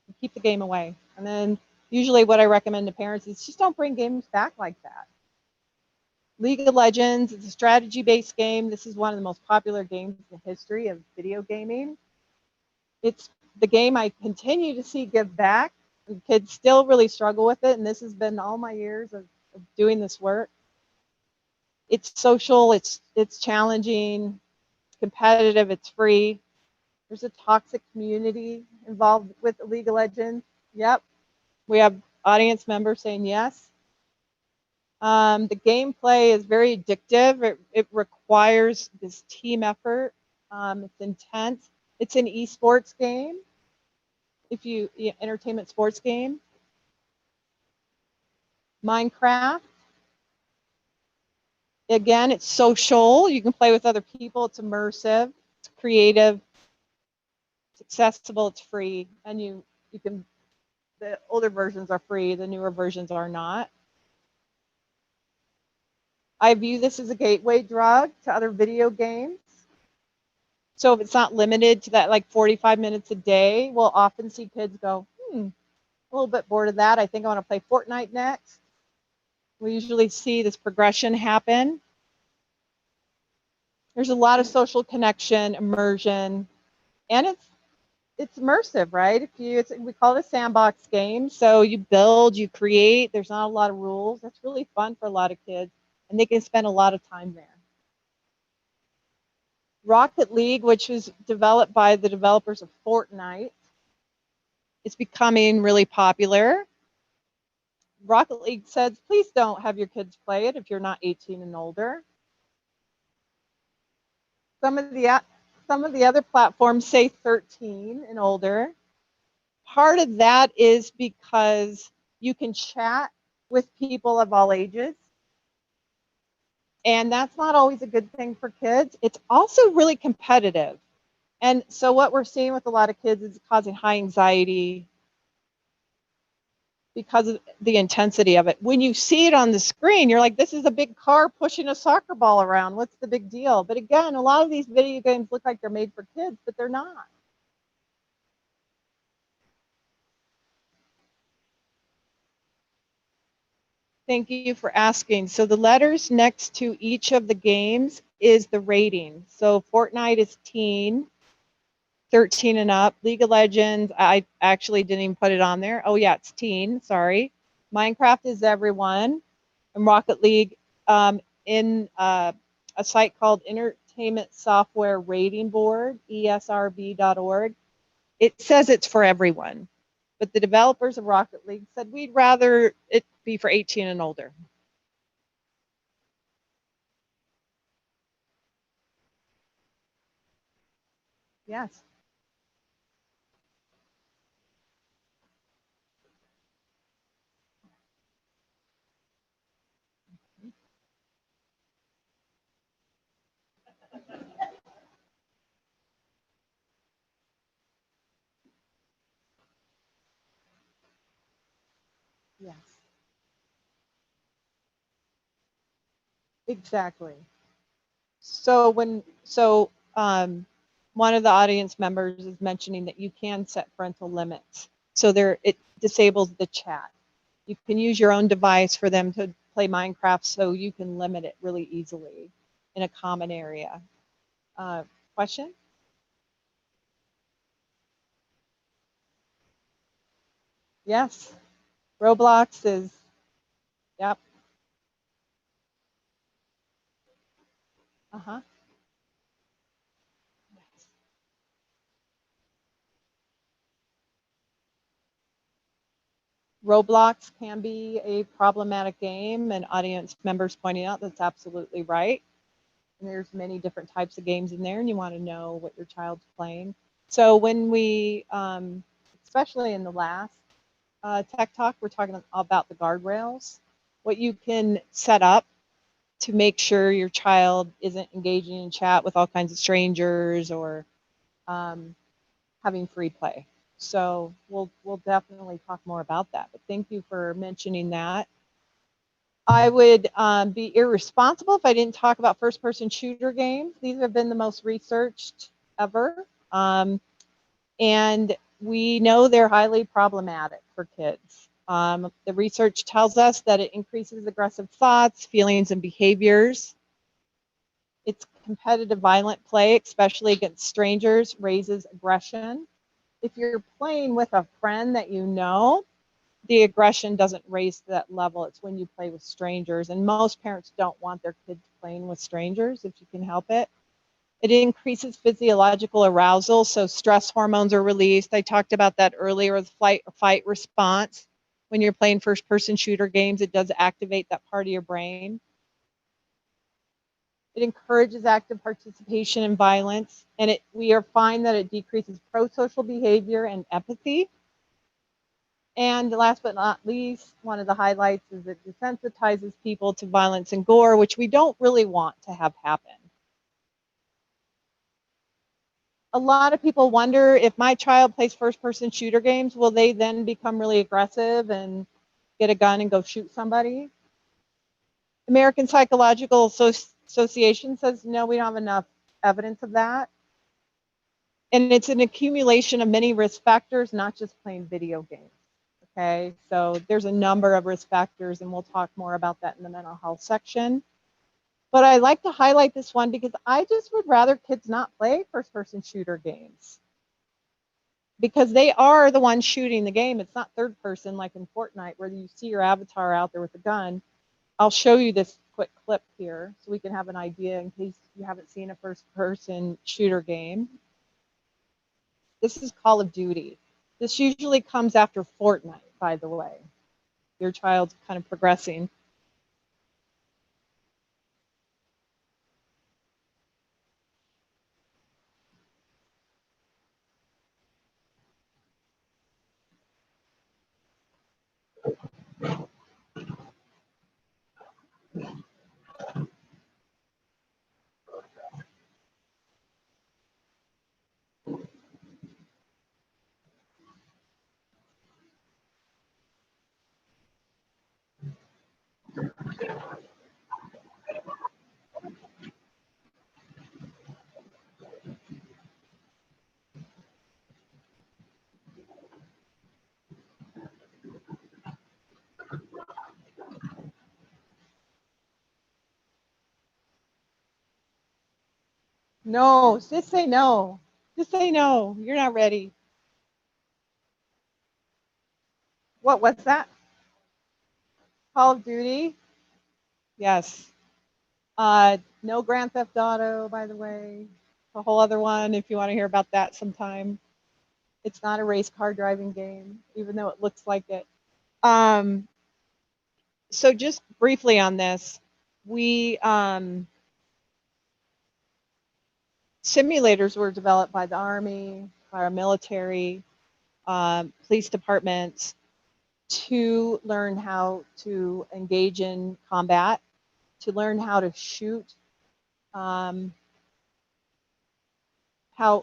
You keep the game away. And then usually what I recommend to parents is just don't bring games back like that. League of Legends is a strategy-based game. This is one of the most popular games in the history of video gaming. It's the game I continue to see give back. And kids still really struggle with it, and this has been all my years of doing this work. It's social, it's challenging, it's competitive, it's free. There's a toxic community involved with League of Legends. Yep, we have audience members saying yes. The gameplay is very addictive. It requires this team effort. It's intense. It's an esports game. Entertainment sports game. Minecraft. Again, it's social. You can play with other people. It's immersive. It's creative. It's accessible. It's free, and you can. The older versions are free. The newer versions are not. I view this as a gateway drug to other video games. So if it's not limited to that, like 45 minutes a day, we'll often see kids go, a little bit bored of that. I think I want to play Fortnite next. We usually see this progression happen. There's a lot of social connection, immersion, and it's immersive, right? We call it a sandbox game. So you build, you create. There's not a lot of rules. That's really fun for a lot of kids, and they can spend a lot of time there. Rocket League, which was developed by the developers of Fortnite, is becoming really popular. Rocket League says, please don't have your kids play it if you're not 18 and older. Some of the other platforms say 13 and older. Part of that is because you can chat with people of all ages. And that's not always a good thing for kids. It's also really competitive. And so what we're seeing with a lot of kids is causing high anxiety because of the intensity of it. When you see it on the screen, you're like, this is a big car pushing a soccer ball around. What's the big deal? But again, a lot of these video games look like they're made for kids, but they're not. Thank you for asking. So the letters next to each of the games is the rating. So Fortnite is teen, 13 and up. League of Legends, I actually didn't even put it on there. Oh yeah, it's teen, sorry. Minecraft is everyone. And Rocket League in a site called Entertainment Software Rating Board, esrb.org. It says it's for everyone. But the developers of Rocket League said we'd rather it be for 18 and older. Yes. Yes. Exactly. So one of the audience members is mentioning that you can set parental limits. So it disables the chat. You can use your own device for them to play Minecraft, so you can limit it really easily in a common area. Question? Yes. Roblox is, yep. Uh-huh. Roblox can be a problematic game, and audience members pointing out that's absolutely right. And there's many different types of games in there, and you want to know what your child's playing. So when we, especially in the last Tech Talk, we're talking about the guardrails, what you can set up to make sure your child isn't engaging in chat with all kinds of strangers or having free play. So we'll definitely talk more about that. But thank you for mentioning that. I would be irresponsible if I didn't talk about first-person shooter games. These have been the most researched ever. And we know they're highly problematic for kids. The research tells us that it increases aggressive thoughts, feelings, and behaviors. It's competitive violent play, especially against strangers, raises aggression. If you're playing with a friend that you know, the aggression doesn't raise to that level. It's when you play with strangers, and most parents don't want their kids playing with strangers if you can help it. It increases physiological arousal, so stress hormones are released. I talked about that earlier with flight or fight response. When you're playing first-person shooter games, it does activate that part of your brain. It encourages active participation in violence, and we find that it decreases pro-social behavior and empathy. And last but not least, one of the highlights is it desensitizes people to violence and gore, which we don't really want to have happen. A lot of people wonder, if my child plays first-person shooter games, will they then become really aggressive and get a gun and go shoot somebody? American Psychological Association says, no, we don't have enough evidence of that. And it's an accumulation of many risk factors, not just playing video games. Okay, so there's a number of risk factors, and we'll talk more about that in the mental health section. But I like to highlight this one because I just would rather kids not play first-person shooter games, because they are the ones shooting the game. It's not third person like in Fortnite where you see your avatar out there with a gun. I'll show you this quick clip here so we can have an idea in case you haven't seen a first-person shooter game. This is Call of Duty. This usually comes after Fortnite, by the way. Your child's kind of progressing. No, just say no. Just say no. You're not ready. What's that? Call of Duty? Yes. No Grand Theft Auto, by the way. A whole other one if you want to hear about that sometime. It's not a race car driving game, even though it looks like it. So just briefly on this, simulators were developed by the Army, by our military, police departments, to learn how to engage in combat, to learn how to shoot, how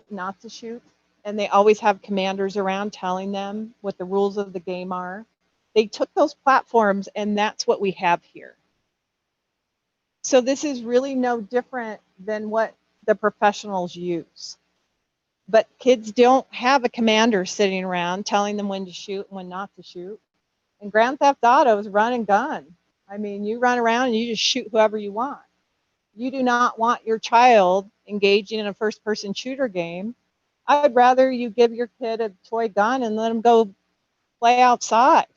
not to shoot. And they always have commanders around telling them what the rules of the game are. They took those platforms, and that's what we have here. So this is really no different than what the professionals use. But kids don't have a commander sitting around telling them when to shoot and when not to shoot. And Grand Theft Auto is run and gun. I mean, you run around and you just shoot whoever you want. You do not want your child engaging in a first-person shooter game. I'd rather you give your kid a toy gun and let them go play outside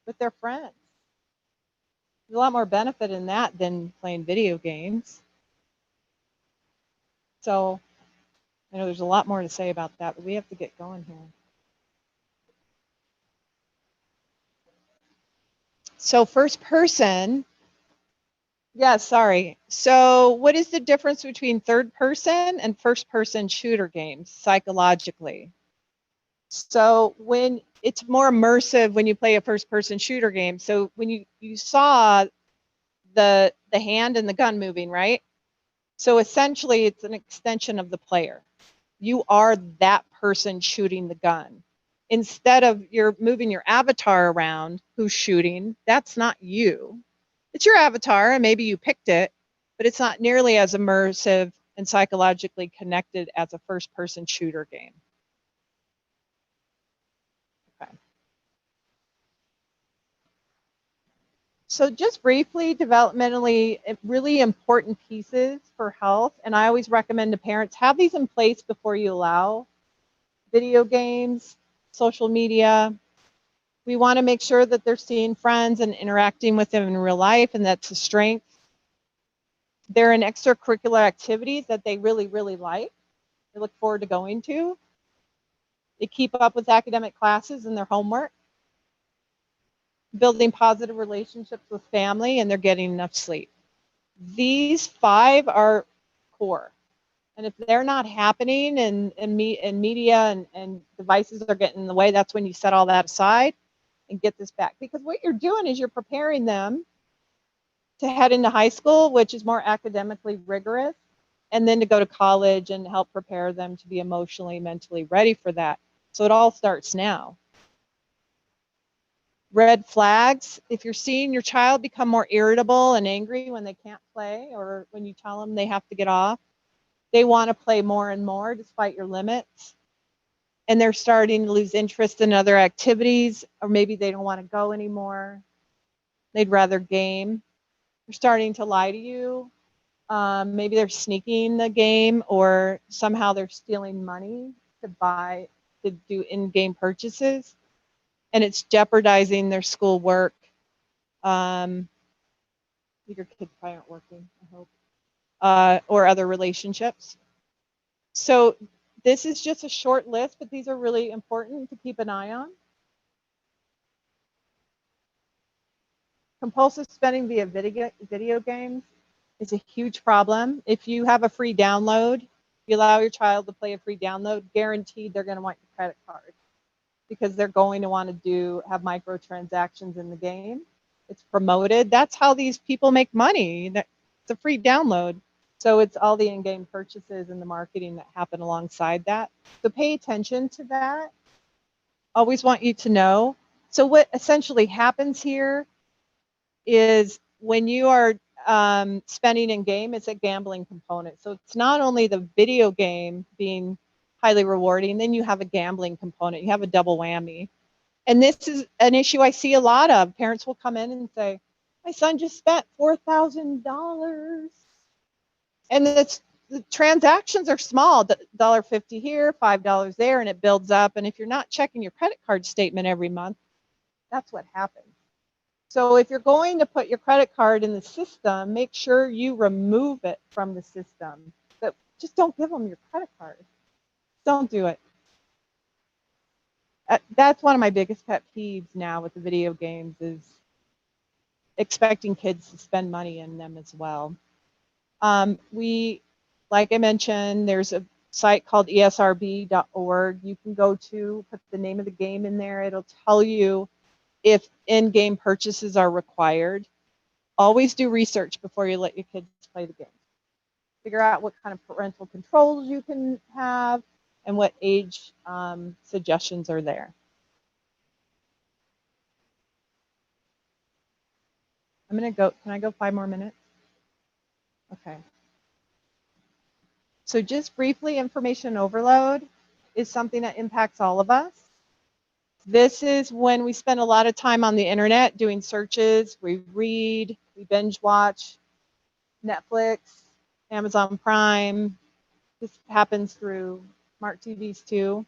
with their friends. There's a lot more benefit in that than playing video games. So I know there's a lot more to say about that, but we have to get going here. So first person, yeah, sorry. So what is the difference between third person and first person shooter games psychologically? So when it's more immersive when you play a first person shooter game. So when you saw the hand and the gun moving, right? So essentially it's an extension of the player. You are that person shooting the gun. Instead of you're moving your avatar around who's shooting, that's not you. It's your avatar, and maybe you picked it, but it's not nearly as immersive and psychologically connected as a first-person shooter game. Okay. So just briefly, developmentally, really important pieces for health, and I always recommend to parents, have these in place before you allow video games, social media. We want to make sure that they're seeing friends and interacting with them in real life, and that's a strength. They're in extracurricular activities that they really, really like. They look forward to going to. They keep up with academic classes and their homework. Building positive relationships with family, and they're getting enough sleep. These 5 are core. And if they're not happening and media and devices are getting in the way, that's when you set all that aside and get this back. Because what you're doing is you're preparing them to head into high school, which is more academically rigorous, and then to go to college and help prepare them to be emotionally, mentally ready for that. So it all starts now. Red flags: if you're seeing your child become more irritable and angry when they can't play, or when you tell them they have to get off, they want to play more and more despite your limits, and they're starting to lose interest in other activities, or maybe they don't want to go anymore. They'd rather game. They're starting to lie to you. Maybe they're sneaking the game, or somehow they're stealing money to do in-game purchases, and it's jeopardizing their schoolwork. Your kids probably aren't working, I hope, or other relationships. So this is just a short list, but these are really important to keep an eye on. Compulsive spending via video games is a huge problem. If you have a free download, you allow your child to play a free download, guaranteed they're going to want your credit card, because they're going to want to have microtransactions in the game. It's promoted. That's how these people make money. It's a free download. So it's all the in-game purchases and the marketing that happen alongside that. So pay attention to that. Always want you to know. So what essentially happens here is when you are spending in game, it's a gambling component. So it's not only the video game being highly rewarding, then you have a gambling component. You have a double whammy. And this is an issue I see a lot of. Parents will come in and say, my son just spent $4,000. And the transactions are small, $1.50 here, $5 there, and it builds up. And if you're not checking your credit card statement every month, that's what happens. So if you're going to put your credit card in the system, make sure you remove it from the system. But just don't give them your credit card. Don't do it. That's one of my biggest pet peeves now with the video games, is expecting kids to spend money in them as well. Like I mentioned, there's a site called esrb.org. You can go to, put the name of the game in there. It'll tell you if in-game purchases are required. Always do research before you let your kids play the game. Figure out what kind of parental controls you can have and what age suggestions are there. I'm going to go, can I go 5 more minutes? Okay. So just briefly, information overload is something that impacts all of us. This is when we spend a lot of time on the internet doing searches, we read, we binge watch, Netflix, Amazon Prime. This happens through smart TVs too.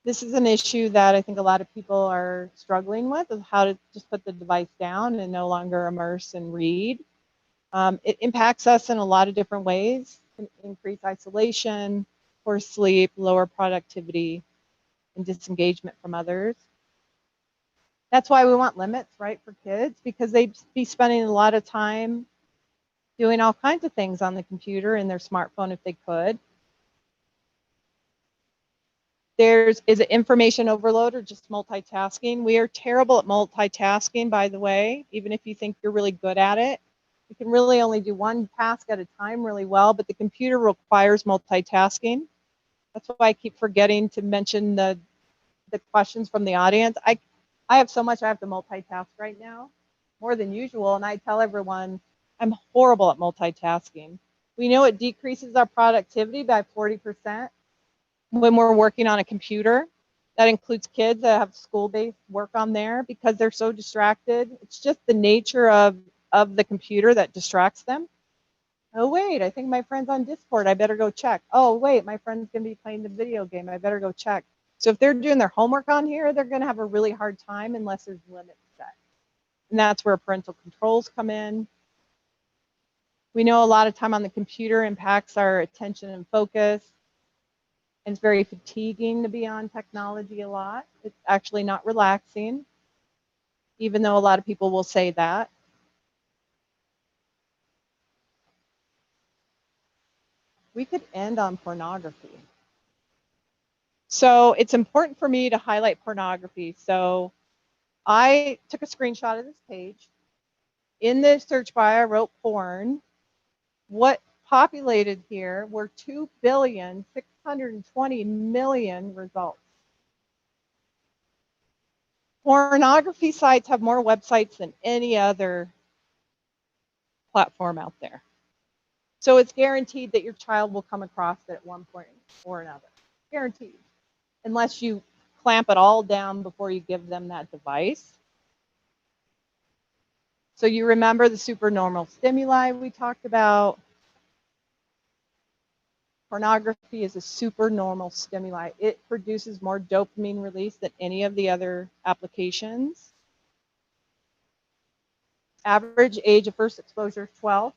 This is an issue that I think a lot of people are struggling with, of how to just put the device down and no longer immerse and read. It impacts us in a lot of different ways. It can increase isolation, poor sleep, lower productivity, and disengagement from others. That's why we want limits, right, for kids, because they'd be spending a lot of time doing all kinds of things on the computer and their smartphone if they could. Is it information overload or just multitasking? We are terrible at multitasking, by the way, even if you think you're really good at it. You can really only do one task at a time really well, but the computer requires multitasking. That's why I keep forgetting to mention the questions from the audience. I have so much I have to multitask right now, more than usual, and I tell everyone I'm horrible at multitasking. We know it decreases our productivity by 40% when we're working on a computer. That includes kids that have school-based work on there, because they're so distracted. It's just the nature of the computer that distracts them. Oh, wait, I think my friend's on Discord. I better go check. Oh, wait, my friend's going to be playing the video game. I better go check. So if they're doing their homework on here, they're going to have a really hard time unless there's limits set. And that's where parental controls come in. We know a lot of time on the computer impacts our attention and focus. And it's very fatiguing to be on technology a lot. It's actually not relaxing, even though a lot of people will say that. We could end on pornography. So it's important for me to highlight pornography. So I took a screenshot of this page. In the search bar, I wrote porn. What populated here were 2,620,000,000 results. Pornography sites have more websites than any other platform out there. So it's guaranteed that your child will come across it at one point or another. Guaranteed. Unless you clamp it all down before you give them that device. So you remember the supernormal stimuli we talked about. Pornography is a supernormal stimuli. It produces more dopamine release than any of the other applications. Average age of first exposure, 12.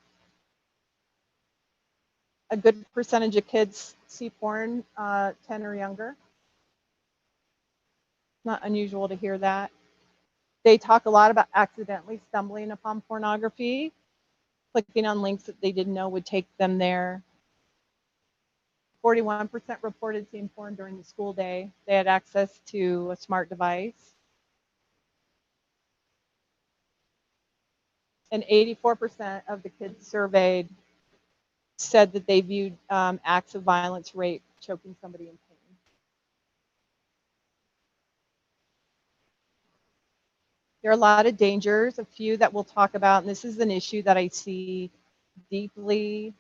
A good percentage of kids see porn 10 or younger. Not unusual to hear that. They talk a lot about accidentally stumbling upon pornography, clicking on links that they didn't know would take them there. 41% reported seeing porn during the school day. They had access to a smart device. And 84% of the kids surveyed said that they viewed acts of violence, rape, choking somebody in pain. There are a lot of dangers, a few that we'll talk about, and this is an issue that I see deeply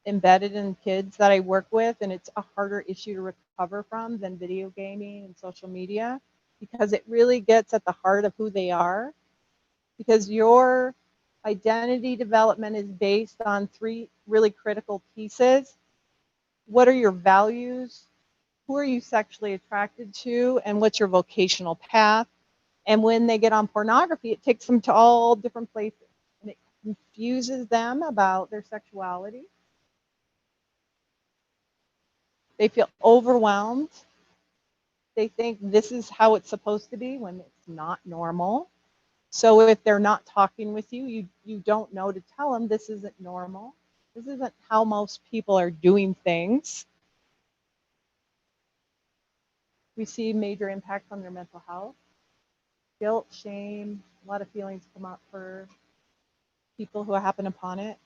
embedded in kids that I work with, and it's a harder issue to recover from than video gaming and social media because it really gets at the heart of who they are. Because your identity development is based on three really critical pieces. What are your values? Who are you sexually attracted to? And what's your vocational path? And when they get on pornography, it takes them to all different places. And it confuses them about their sexuality. They feel overwhelmed. They think this is how it's supposed to be when it's not normal. So if they're not talking with you, you don't know to tell them this isn't normal. This isn't how most people are doing things. We see major impacts on their mental health. Guilt, shame, a lot of feelings come up for people who happen upon it.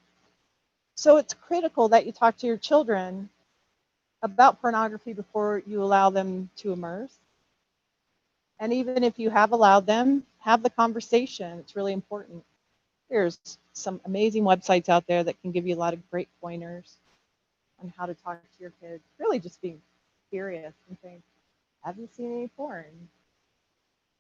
So it's critical that you talk to your children about pornography before you allow them to immerse. And even if you have allowed them, have the conversation. It's really important. There's some amazing websites out there that can give you a lot of great pointers on how to talk to your kids. Really just being curious and saying, have you seen any porn?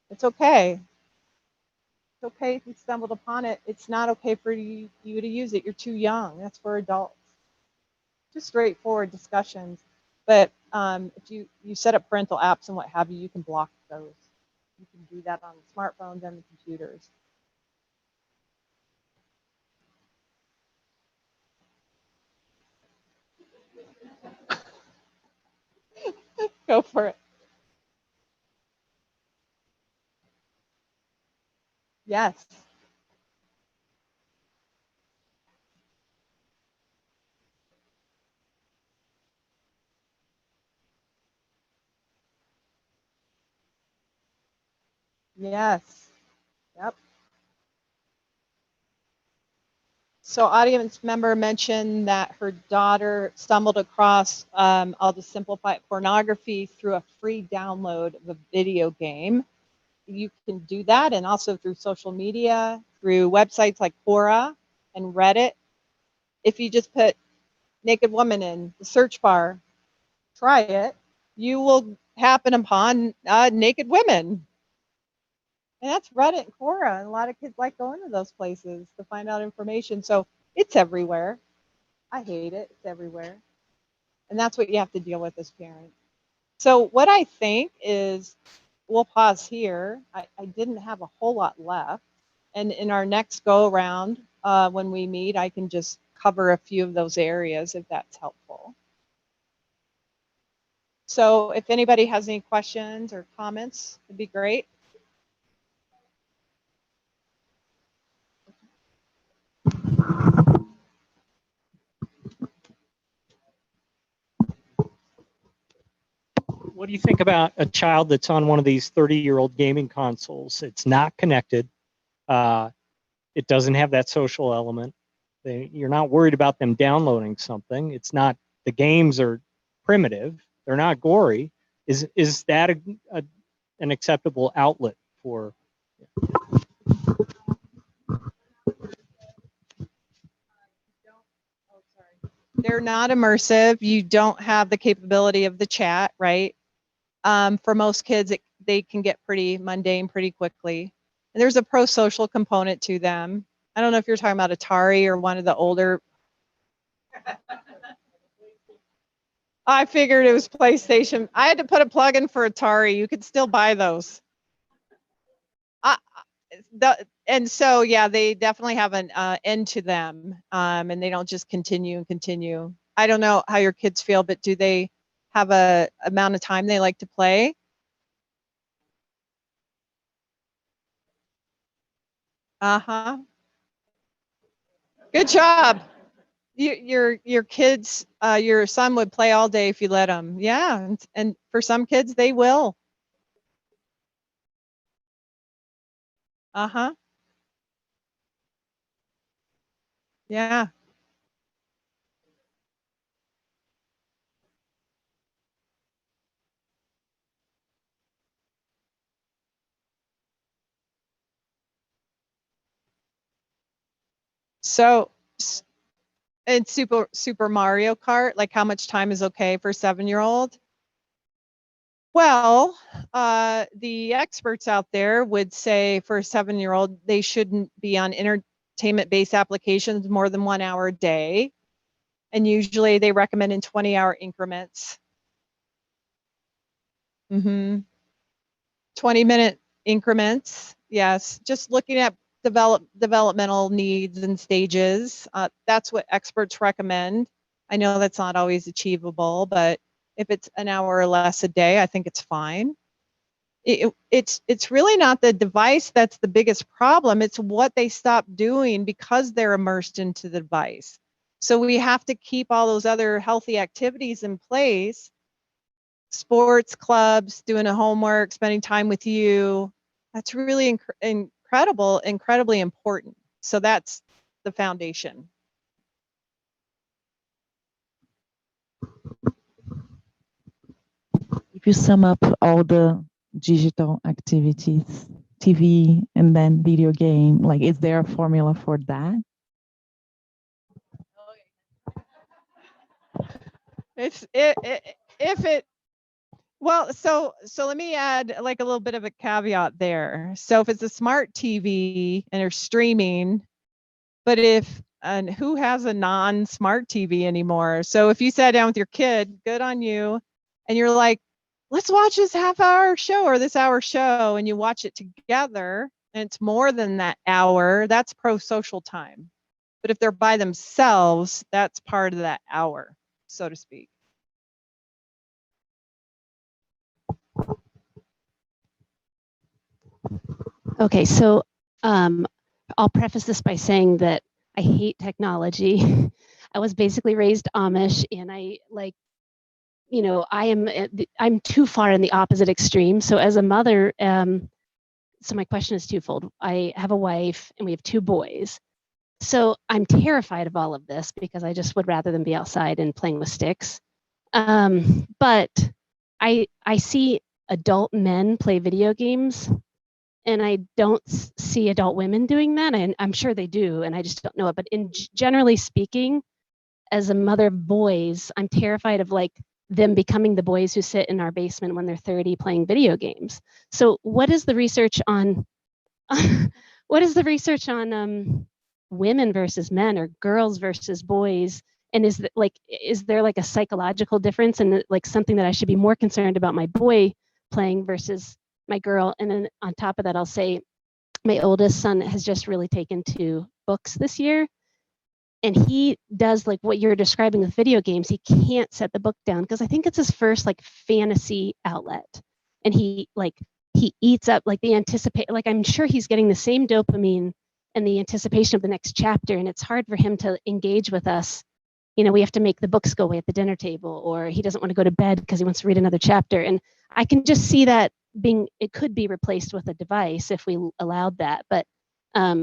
It's okay. It's okay if you stumbled upon it. It's not okay for you to use it. You're too young. That's for adults. Just straightforward discussions. But if you set up parental apps and what have you, you can block those. You can do that on smartphones and the computers. Go for it. Yes. Yes. Yep. So audience member mentioned that her daughter stumbled across, I'll just simplify it, pornography through a free download of a video game. You can do that, and also through social media, through websites like Quora and Reddit. If you just put naked woman in the search bar, try it, you will happen upon naked women. And that's Reddit and Quora, and a lot of kids like going to those places to find out information. So it's everywhere. I hate it. It's everywhere. And that's what you have to deal with as parents. So what I think is we'll pause here. I didn't have a whole lot left. And in our next go around, when we meet, I can just cover a few of those areas if that's helpful. So if anybody has any questions or comments, it'd be great. What do you think about a child that's on one of these 30-year-old gaming consoles? It's not connected. It doesn't have that social element. You're not worried about them downloading something. It's not, the games are primitive. They're not gory. Is that an acceptable outlet for? They're not immersive. You don't have the capability of the chat, right? For most kids, they can get pretty mundane pretty quickly. And there's a pro-social component to them. I don't know if you're talking about Atari or one of the older. I figured it was PlayStation. I had to put a plug-in for Atari. You could still buy those. And so, yeah, they definitely have an end to them, and they don't just continue and continue. I don't know how your kids feel, but do they have a amount of time they like to play? Uh-huh. Good job. Your kids, your son would play all day if you let him. Yeah, and for some kids, they will. Uh-huh. Yeah. So, in Super Mario Kart, like how much time is okay for a 7-year-old? Well, the experts out there would say for a 7-year-old, they shouldn't be on entertainment-based applications more than 1 hour a day. And usually they recommend in 20-hour increments. 20-minute increments. Yes, just looking at developmental needs and stages. That's what experts recommend. I know that's not always achievable, but if it's an hour or less a day, I think it's fine. It's really not the device that's the biggest problem. It's what they stop doing because they're immersed into the device. So we have to keep all those other healthy activities in place. Sports clubs, doing a homework, spending time with you. That's really incredibly important. So that's the foundation. If you sum up all the digital activities, TV and then video game, like, is there a formula for that? Well, so let me add like a little bit of a caveat there. So if it's a smart TV and they're streaming, but and who has a non-smart TV anymore? So if you sat down with your kid, good on you, and you're like, let's watch this half-hour show or this hour show, and you watch it together, and it's more than that hour, that's pro-social time. But if they're by themselves, that's part of that hour, so to speak. Okay, so I'll preface this by saying that I hate technology. I was basically raised Amish, and I'm too far in the opposite extreme. So as a mother, so my question is twofold. I have a wife and we have 2 boys. So I'm terrified of all of this because I just would rather them be outside and playing with sticks. But I see adult men play video games, and I don't see adult women doing that. And I'm sure they do, and I just don't know it. But generally speaking, as a mother of boys, I'm terrified of like them becoming the boys who sit in our basement when they're 30 playing video games. So what is the research on women versus men, or girls versus boys, And is there like a psychological difference, and like something that I should be more concerned about my boy playing versus my girl? And then on top of that, I'll say my oldest son has just really taken to books this year. And he does like what you're describing with video games. He can't set the book down because I think it's his first like fantasy outlet. And he eats up like the anticipate, like I'm sure he's getting the same dopamine and the anticipation of the next chapter. And it's hard for him to engage with us. You know, we have to make the books go away at the dinner table, or he doesn't want to go to bed because he wants to read another chapter. And I can just see that it could be replaced with a device if we allowed that. But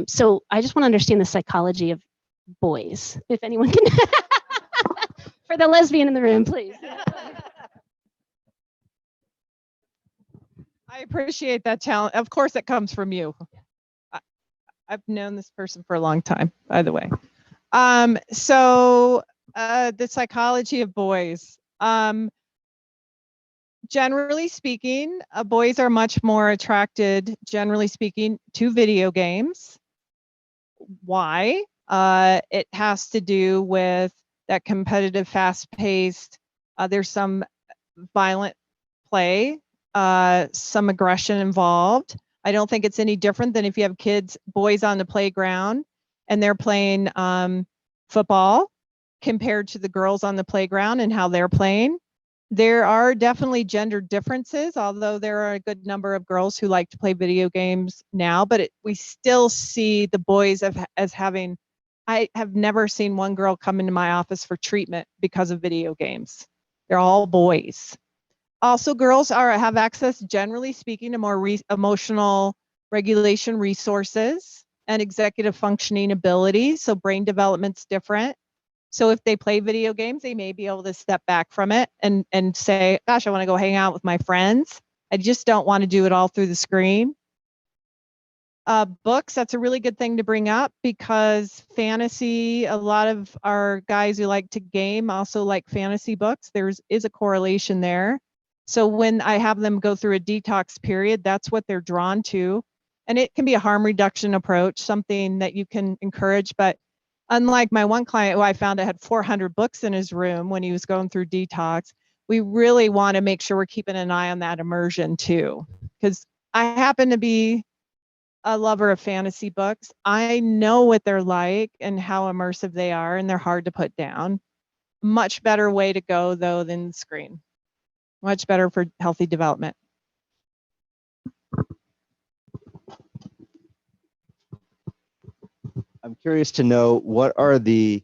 so I just want to understand the psychology of boys, if anyone can. For the lesbian in the room, please. I appreciate that challenge. Of course, it comes from you. I've known this person for a long time, by the way. So the psychology of boys. Generally speaking, boys are much more attracted, generally speaking, to video games. Why? It has to do with that competitive, fast-paced. There's some violent play, some aggression involved. I don't think it's any different than if you have boys on the playground, and they're playing football compared to the girls on the playground and how they're playing. There are definitely gender differences, although there are a good number of girls who like to play video games now, but we still see the boys as having, I have never seen one girl come into my office for treatment because of video games. They're all boys. Also, girls have access, generally speaking, to more emotional regulation resources and executive functioning abilities, so brain development's different. So if they play video games, they may be able to step back from it and say, gosh, I want to go hang out with my friends. I just don't want to do it all through the screen. Books, that's a really good thing to bring up, because fantasy, a lot of our guys who like to game also like fantasy books. There is a correlation there. So when I have them go through a detox period, that's what they're drawn to. And it can be a harm reduction approach, something that you can encourage. But unlike my one client who I found had 400 books in his room when he was going through detox, we really want to make sure we're keeping an eye on that immersion too. Because I happen to be a lover of fantasy books. I know what they're like and how immersive they are, and they're hard to put down. Much better way to go though than the screen. Much better for healthy development. I'm curious to know what are the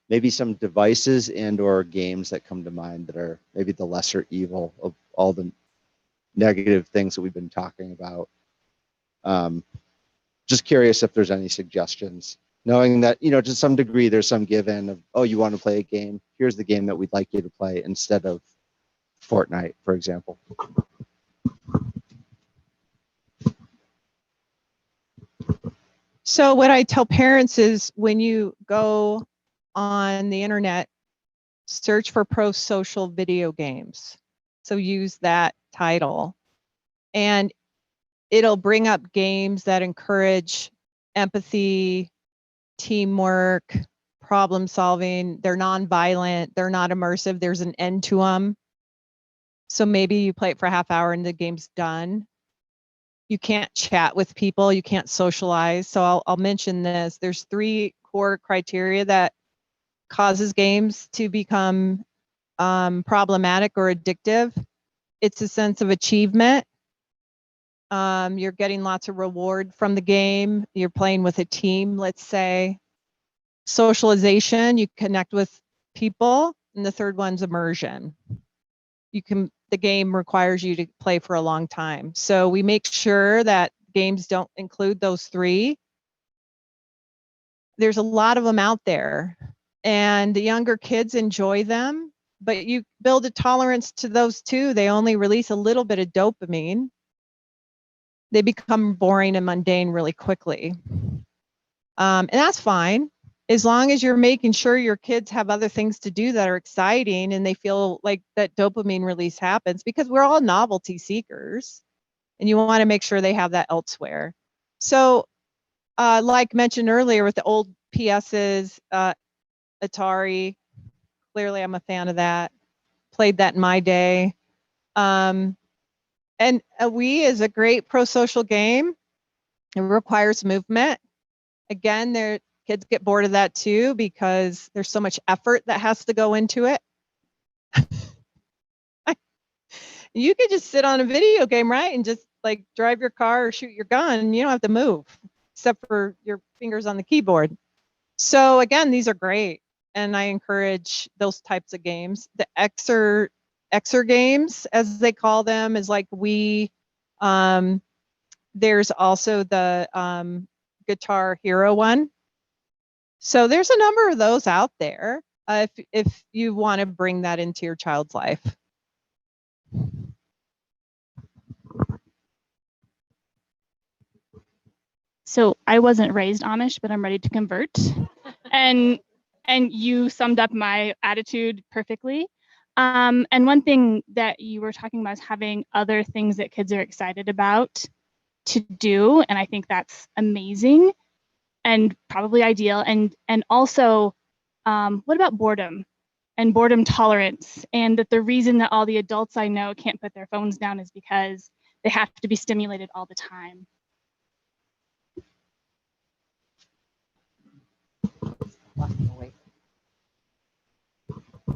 maybe some devices and or games that come to mind that are maybe the lesser evil of all the negative things that we've been talking about. Just curious if there's any suggestions, knowing that, you know, to some degree there's some given of, oh, you want to play a game, here's the game that we'd like you to play instead of Fortnite, for example. So what I tell parents is, when you go on the internet, search for pro-social video games. So use that title, and it'll bring up games that encourage empathy, teamwork, problem solving. They're non-violent, they're not immersive, there's an end to them. So maybe you play it for a half hour and the game's done. You can't chat with people, you can't socialize. So I'll mention this. There's 3 core criteria that causes games to become problematic or addictive. It's a sense of achievement. You're getting lots of reward from the game. You're playing with a team, let's say. Socialization, you connect with people. And the third one's immersion. The game requires you to play for a long time. So we make sure that games don't include those 3. There's a lot of them out there, and the younger kids enjoy them, but you build a tolerance to those too. They only release a little bit of dopamine. They become boring and mundane really quickly. And that's fine, as long as you're making sure your kids have other things to do that are exciting and they feel like that dopamine release happens, because we're all novelty seekers and you want to make sure they have that elsewhere. So Like mentioned earlier with the old PSs, Atari, clearly I'm a fan of that. Played that in my day. And Wii is a great pro-social game. It requires movement. Again, kids get bored of that too because there's so much effort that has to go into it. You could just sit on a video game, right? And just like drive your car or shoot your gun. You don't have to move except for your fingers on the keyboard. So again, these are great. And I encourage those types of games. The Xer games, as they call them, is like there's also the Guitar Hero one. So there's a number of those out there if you want to bring that into your child's life. So I wasn't raised Amish, but I'm ready to convert. and you summed up my attitude perfectly. And one thing that you were talking about is having other things that kids are excited about to do. And I think that's amazing and probably ideal. And also, what about boredom and boredom tolerance? And that the reason that all the adults I know can't put their phones down is because they have to be stimulated all the time.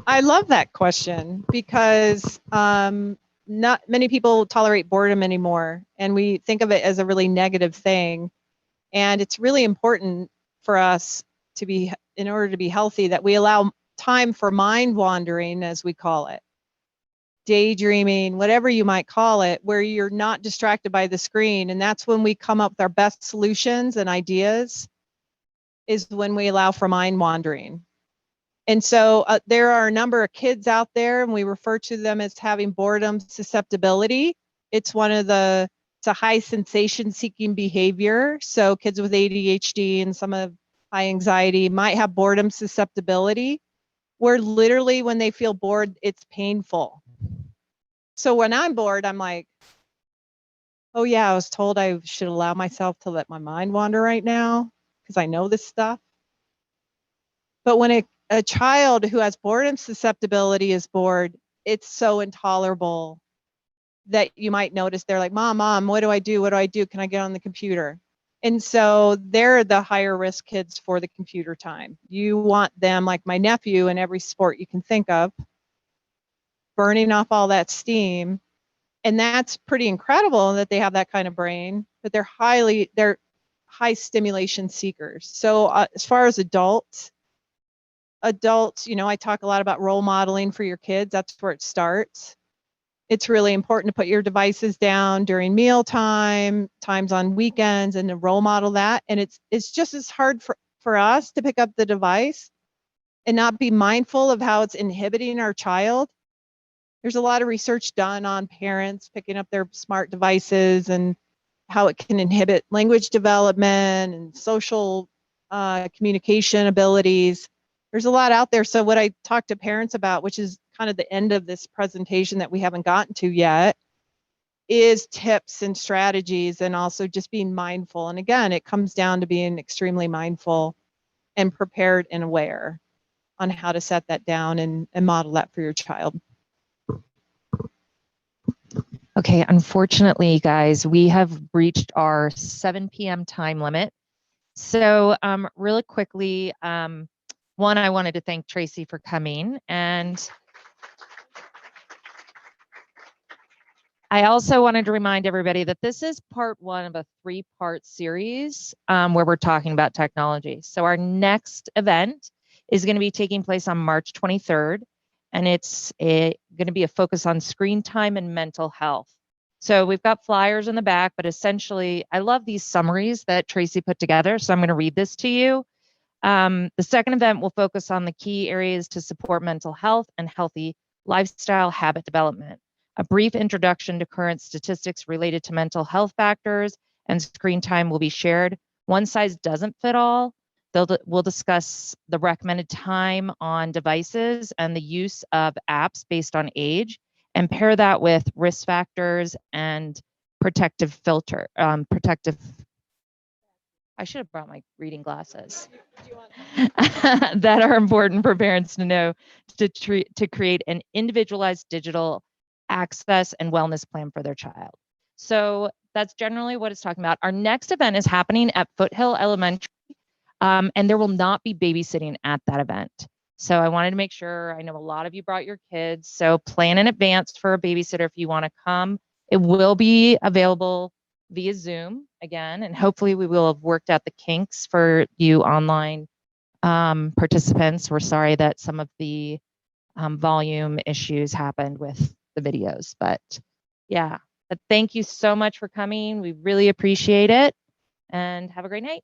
I love that question because not many people tolerate boredom anymore, and we think of it as a really negative thing. And it's really important for us to be, in order to be healthy, that we allow time for mind wandering, as we call it, daydreaming, whatever you might call it, where you're not distracted by the screen. And that's when we come up with our best solutions and ideas, is when we allow for mind wandering. And so there are a number of kids out there, and we refer to them as having boredom susceptibility. It's a high sensation seeking behavior. So kids with ADHD and some of high anxiety might have boredom susceptibility, where literally when they feel bored, it's painful. So when I'm bored, I'm like, oh yeah, I was told I should allow myself to let my mind wander right now because I know this stuff. But when a child who has boredom susceptibility is bored, it's so intolerable that you might notice they're like, Mom, what do I do? What do I do? Can I get on the computer? And so they're the higher risk kids for the computer time. You want them, like my nephew, in every sport you can think of, burning off all that steam. And that's pretty incredible that they have that kind of brain, but they're high stimulation seekers. So as far as adults, I talk a lot about role modeling for your kids. That's where it starts. It's really important to put your devices down during mealtime, times on weekends, and to role model that. And it's just as hard for us to pick up the device and not be mindful of how it's inhibiting our child. There's a lot of research done on parents picking up their smart devices and how it can inhibit language development and social communication abilities. There's a lot out there. So what I talk to parents about, which is kind of the end of this presentation that we haven't gotten to yet, is tips and strategies, and also just being mindful. And again, it comes down to being extremely mindful and prepared and aware on how to set that down and model that for your child. Okay, unfortunately, guys, we have reached our 7 p.m. time limit. So really quickly, one, I wanted to thank Tracy for coming, and I also wanted to remind everybody that this is part 1 of a 3-part series where we're talking about technology. So our next event is going to be taking place on March 23rd, and it's going to be a focus on screen time and mental health. So we've got flyers in the back, but essentially, I love these summaries that Tracy put together, so I'm going to read this to you. The second event will focus on the key areas to support mental health and healthy lifestyle habit development. A brief introduction to current statistics related to mental health factors and screen time will be shared. One size doesn't fit all. We'll discuss the recommended time on devices and the use of apps based on age, and pair that with risk factors and protective I should have brought my reading glasses. That are important for parents to know to create an individualized digital access and wellness plan for their child. So that's generally what it's talking about. Our next event is happening at Foothill Elementary, and there will not be babysitting at that event. So I wanted to make sure, I know a lot of you brought your kids, so plan in advance for a babysitter if you want to come. It will be available via Zoom again, and hopefully we will have worked out the kinks for you online participants. We're sorry that some of the volume issues happened with the videos, but yeah. But thank you so much for coming. We really appreciate it, and have a great night.